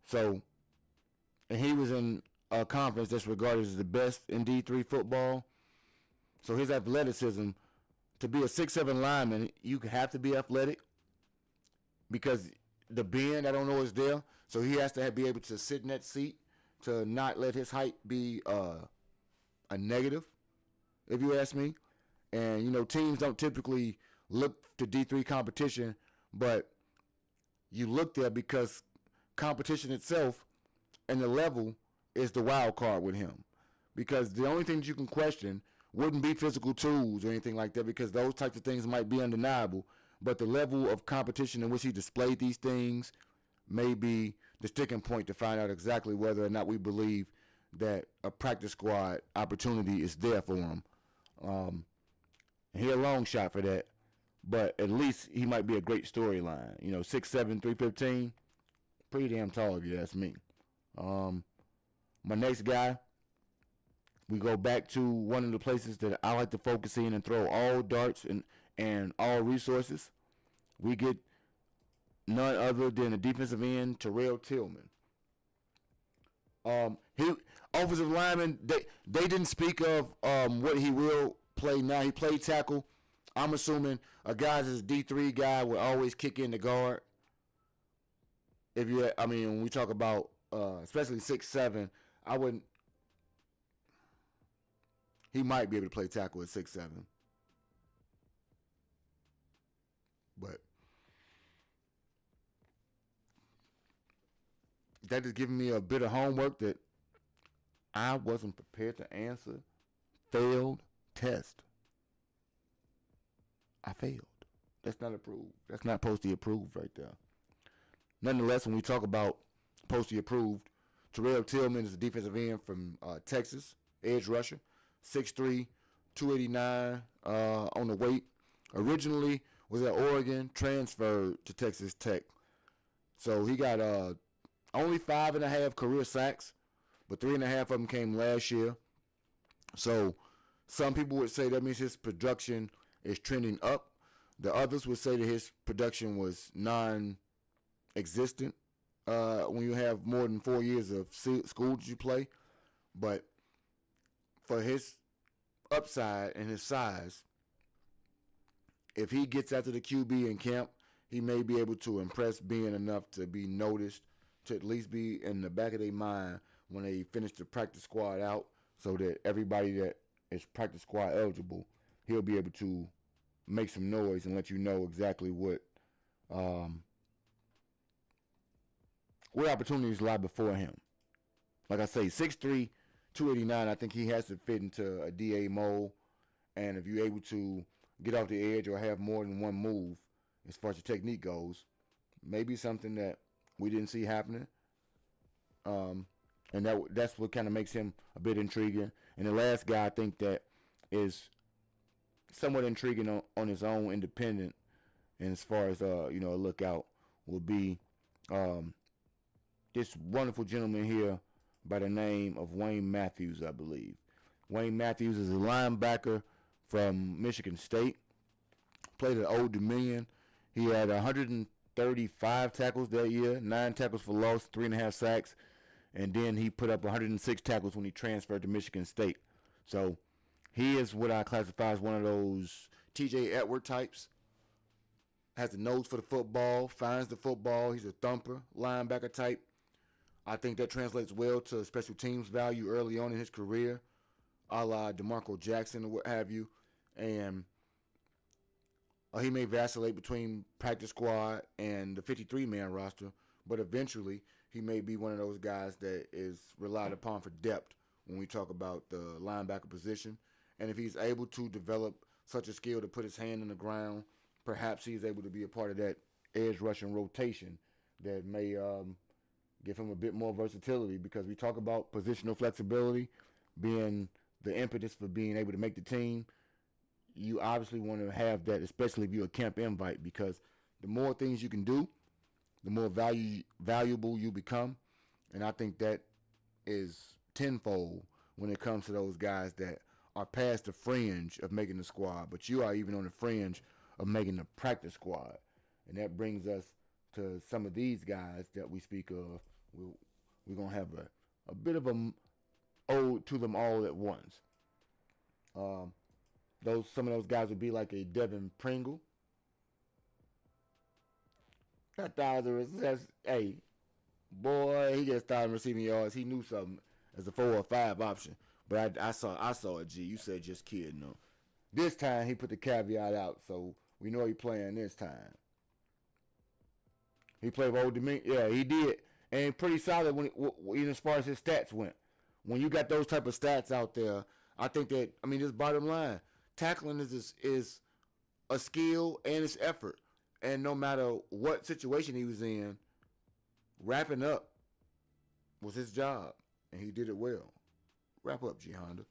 So, and he was in a conference that's regarded as the best in D3 football. So his athleticism, to be a 6'7" lineman, you have to be athletic because the bend, I don't know, is there. So he has to be able to sit in that seat to not let his height be a negative, if you ask me. And, teams don't typically look to D3 competition, but you look there because competition itself and the level is the wild card with him. Because the only things you can question wouldn't be physical tools or anything like that, because those types of things might be undeniable. But the level of competition in which he displayed these things may be the sticking point to find out exactly whether or not we believe that a practice squad opportunity is there for him. He a long shot for that, but at least he might be a great storyline. 6'7", 315, pretty damn tall if you ask me. My next guy, we go back to one of the places that I like to focus in and throw all darts and all resources. We get none other than the defensive end, Terrell Tillman. He offensive lineman. They didn't speak of what he will play now. He played tackle. I'm assuming a guy that's a D3 guy will always kick in the guard. When we talk about especially 6'7", I wouldn't. He might be able to play tackle at 6'7", but that is giving me a bit of homework that I wasn't prepared to answer. Failed test. I failed. That's not approved. That's not posty approved right there. Nonetheless, when we talk about posty approved, Terrell Tillman is a defensive end from Texas, edge rusher, 6'3", 289 on the weight. Originally was at Oregon, transferred to Texas Tech. So he got only 5.5 career sacks, but 3.5 of them came last year. So some people would say that means his production is trending up. The others would say that his production was non-existent when you have more than 4 years of school that you play. But for his upside and his size, if he gets after the QB in camp, he may be able to impress being enough to be noticed, to at least be in the back of their mind when they finish the practice squad out, so that everybody that is practice squad eligible, he'll be able to make some noise and let you know exactly what opportunities lie before him. Like I say, 6'3", 289, I think he has to fit into a DA mold. And if you're able to get off the edge or have more than one move as far as your technique goes, maybe something that we didn't see happening. And that's what kind of makes him a bit intriguing. And the last guy I think that is somewhat intriguing on his own, independent, and as far as a lookout, will be this wonderful gentleman here by the name of Wayne Matthews, I believe. Wayne Matthews is a linebacker from Michigan State. Played at Old Dominion. He had 135 tackles that year, 9 tackles for loss, 3.5 sacks, and then he put up 106 tackles when he transferred to Michigan State. So he is what I classify as one of those T.J. Edward types. Has the nose for the football, finds the football. He's a thumper, linebacker type. I think that translates well to special teams value early on in his career, a la DeMarco Jackson or what have you. And he may vacillate between practice squad and the 53-man roster, but eventually he may be one of those guys that is relied upon for depth when we talk about the linebacker position. And if he's able to develop such a skill to put his hand in the ground, perhaps he's able to be a part of that edge rushing rotation that may give him a bit more versatility, because we talk about positional flexibility being the impetus for being able to make the team. You obviously want to have that, especially if you're a camp invite, because the more things you can do, the more valuable you become. And I think that is tenfold when it comes to those guys that are past the fringe of making the squad, but you are even on the fringe of making the practice squad. And that brings us to some of these guys that we speak of. We're going to have a bit of a ode to them all at once. Some of those guys would be like a Devin Pringle. That says, hey, boy, he gets 1,000 receiving yards. He knew something as a 4 or 5 option. But I saw a G. You said just kidding, no. This time he put the caveat out, so we know he playing this time. He played with Old Dominion. Yeah, he did. And pretty solid even as far as his stats went. When you got those type of stats out there, I think that, this bottom line, tackling is a skill and it's effort. And no matter what situation he was in, wrapping up was his job. And he did it well. Wrap up, G Honda.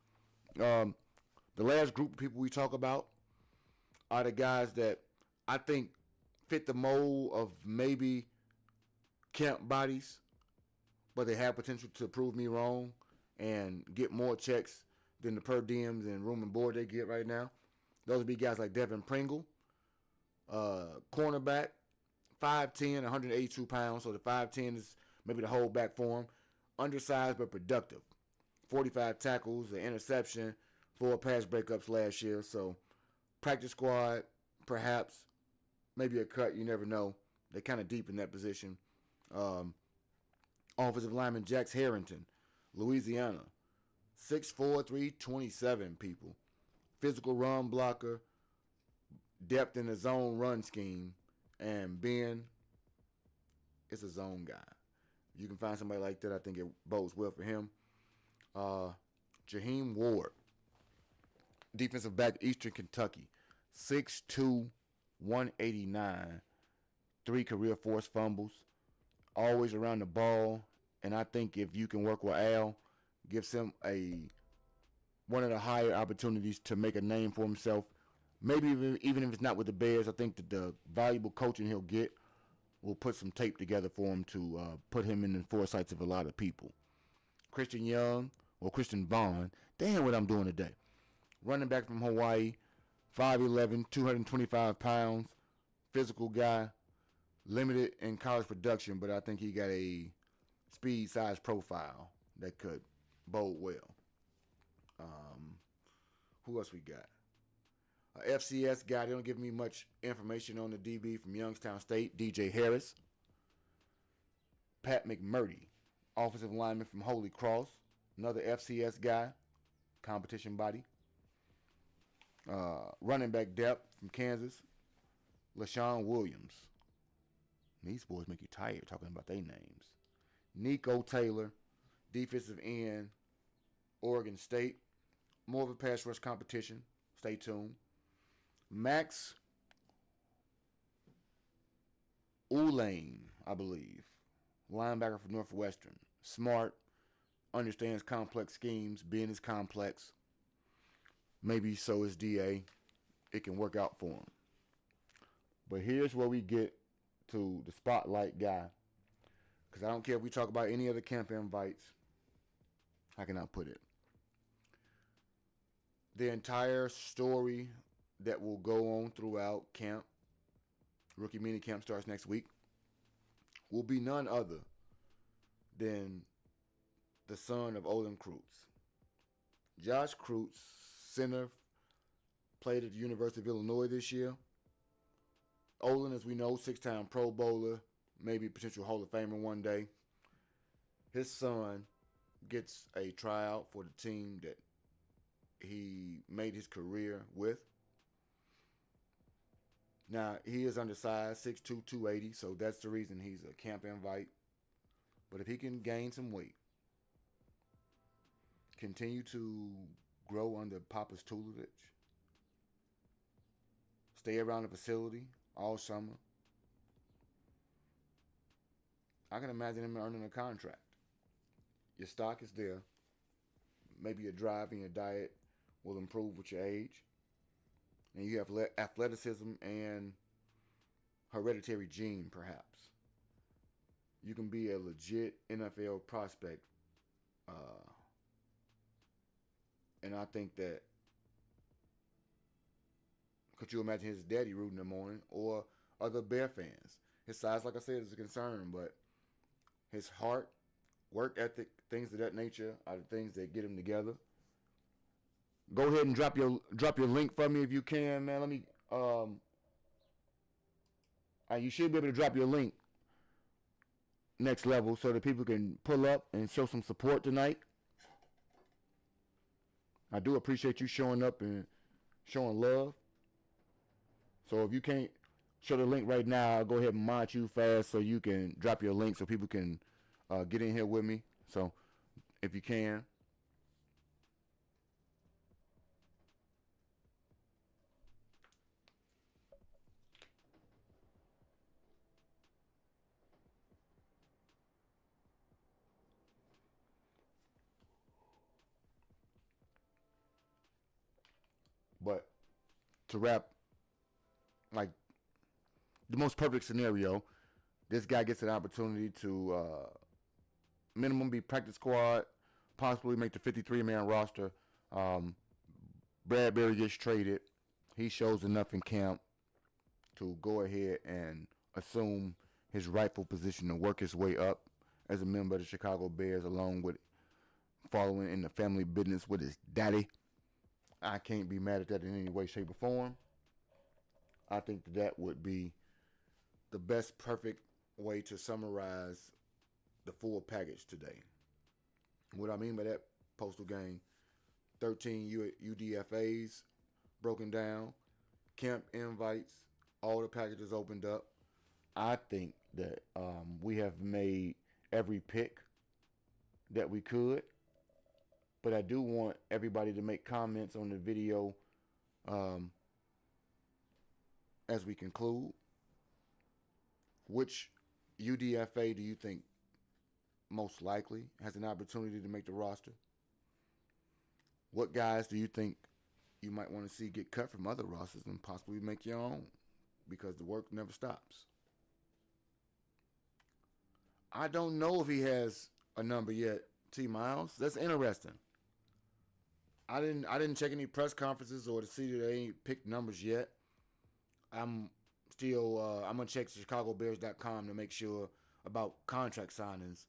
The last group of people we talk about are the guys that I think fit the mold of maybe camp bodies, but they have potential to prove me wrong and get more checks than the per diems and room and board they get right now. Those would be guys like Devin Pringle, cornerback, 5'10", 182 pounds. So the 5'10" is maybe the whole back for him. Undersized but productive. 45 tackles, an interception, 4 pass breakups last year. So practice squad, perhaps, maybe a cut, you never know. They're kind of deep in that position. Offensive lineman Jax Harrington, Louisiana, 6'4", 327 people. Physical run blocker, depth in the zone run scheme, and Ben is a zone guy. If you can find somebody like that, I think it bodes well for him. Jaheim Ward, defensive back, Eastern Kentucky, 6'2", 189, 3 career forced fumbles, always around the ball. And I think if you can work with Al, gives him one of the higher opportunities to make a name for himself maybe even if it's not with the Bears, I think that the valuable coaching he'll get will put some tape together for him to put him in the foresights of a lot of people. Christian Vaughn, damn what I'm doing today. Running back from Hawaii, 5'11", 225 pounds, physical guy, limited in college production, but I think he got a speed size profile that could bode well. Who else we got? FCS guy, they don't give me much information on the DB from Youngstown State, DJ Harris. Pat McMurdy, offensive lineman from Holy Cross, another FCS guy, competition body. Running back depth from Kansas, LaShawn Williams. These boys make you tired talking about their names. Nico Taylor, defensive end, Oregon State. More of a pass rush competition. Stay tuned. Max Ulane, I believe. Linebacker for Northwestern. Smart. Understands complex schemes. Being is complex. Maybe so is DA. It can work out for him. But here's where we get to the spotlight guy. Because I don't care if we talk about any other camp invites. How can I put it? The entire story that will go on throughout camp, rookie mini camp starts next week, will be none other than the son of Olin Kreutz. Josh Kreutz, center, played at the University of Illinois this year. Olin, as we know, 6-time Pro Bowler, maybe potential Hall of Famer one day. His son gets a tryout for the team that he made his career with. Now, he is undersized, 6'2", 280, so that's the reason he's a camp invite. But if he can gain some weight, continue to grow under Papa's tutelage, stay around the facility all summer, I can imagine him earning a contract. Your stock is there. Maybe your drive and your diet will improve with your age. And you have athleticism and hereditary gene, perhaps. You can be a legit NFL prospect. And I think that, could you imagine his daddy rooting in the morning, or other Bear fans? His size, like I said, is a concern, but his heart, work ethic, things of that nature are the things that get him together. Go ahead and drop your link for me if you can, man. Let me you should be able to drop your link next level so that people can pull up and show some support tonight. I do appreciate you showing up and showing love. So if you can't show the link right now, I'll go ahead and mod you fast so you can drop your link so people can get in here with me. So if you can. But to wrap, like, the most perfect scenario, this guy gets an opportunity to minimum be practice squad, possibly make the 53-man roster. Bradbury gets traded. He shows enough in camp to go ahead and assume his rightful position and work his way up as a member of the Chicago Bears, along with following in the family business with his daddy. I can't be mad at that in any way, shape, or form. I think that would be the best perfect way to summarize the full package today. What I mean by that, Postal Gang, 13 UDFAs broken down, camp invites, all the packages opened up. I think that we have made every pick that we could. But I do want everybody to make comments on the video as we conclude. Which UDFA do you think most likely has an opportunity to make the roster? What guys do you think you might want to see get cut from other rosters and possibly make your own, because the work never stops. I don't know if he has a number yet, T. Miles. That's interesting. I didn't check any press conferences or to see that they ain't picked numbers yet. I'm gonna check ChicagoBears.com to make sure about contract signings,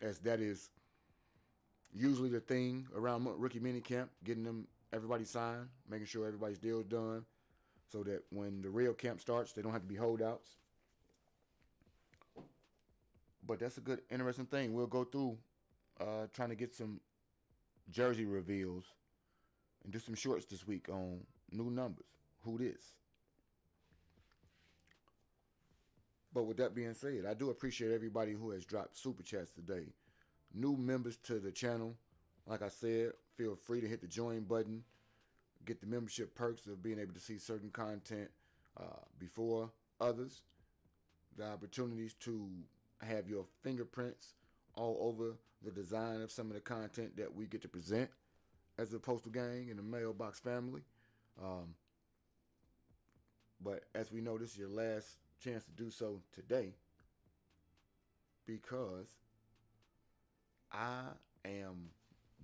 as that is usually the thing around rookie minicamp, getting everybody signed, making sure everybody's deal's done, so that when the real camp starts, they don't have to be holdouts. But that's a good, interesting thing. We'll go through trying to get some jersey reveals and do some shorts this week on new numbers. Who this? But with that being said, I do appreciate everybody who has dropped super chats today. New members to the channel, like I said, feel free to hit the join button. Get the membership perks of being able to see certain content before others. The opportunities to have your fingerprints all over the design of some of the content that we get to present as a Postal Gang and the Mailbox family. But as we know, this is your last chance to do so today, because I am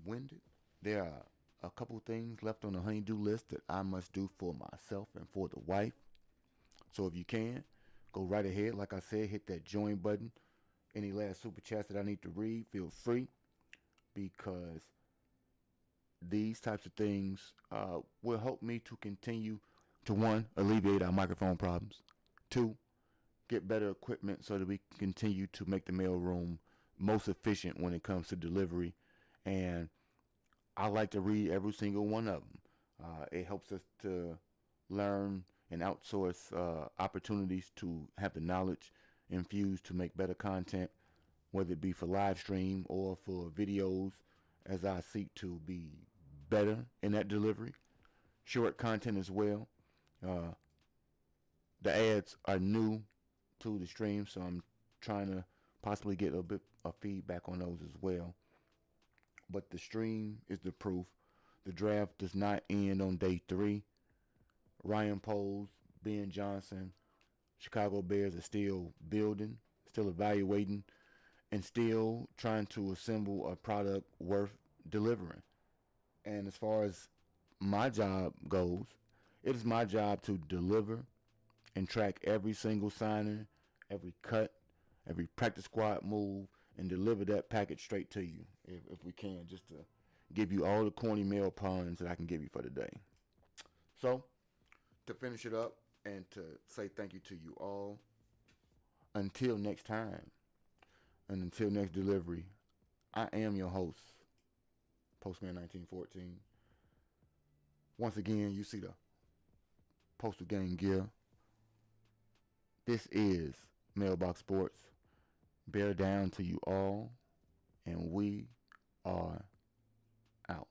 winded. There are a couple things left on the honey-do list that I must do for myself and for the wife. So if you can, go right ahead. Like I said, hit that join button. Any last super chats that I need to read, feel free, because these types of things will help me to continue to, one, alleviate our microphone problems, two, get better equipment so that we can continue to make the mailroom most efficient when it comes to delivery. And I like to read every single one of them. It helps us to learn and outsource opportunities to have the knowledge infused to make better content, whether it be for live stream or for videos, as I seek to be better in that delivery. Short content as well. The ads are new to the stream, so I'm trying to possibly get a bit of feedback on those as well. But the stream is the proof. The draft does not end on day 3. Ryan Poles, Ben Johnson, Chicago Bears are still building, still evaluating, and still trying to assemble a product worth delivering. And as far as my job goes, it is my job to deliver and track every single signing, every cut, every practice squad move, and deliver that package straight to you, if we can, just to give you all the corny mail puns that I can give you for the day. So, to finish it up and to say thank you to you all, until next time, and until next delivery, I am your host, Postman 1914. Once again, you see the Postal Gang gear. This is Mailbox Sports. Bear down to you all, and we are out.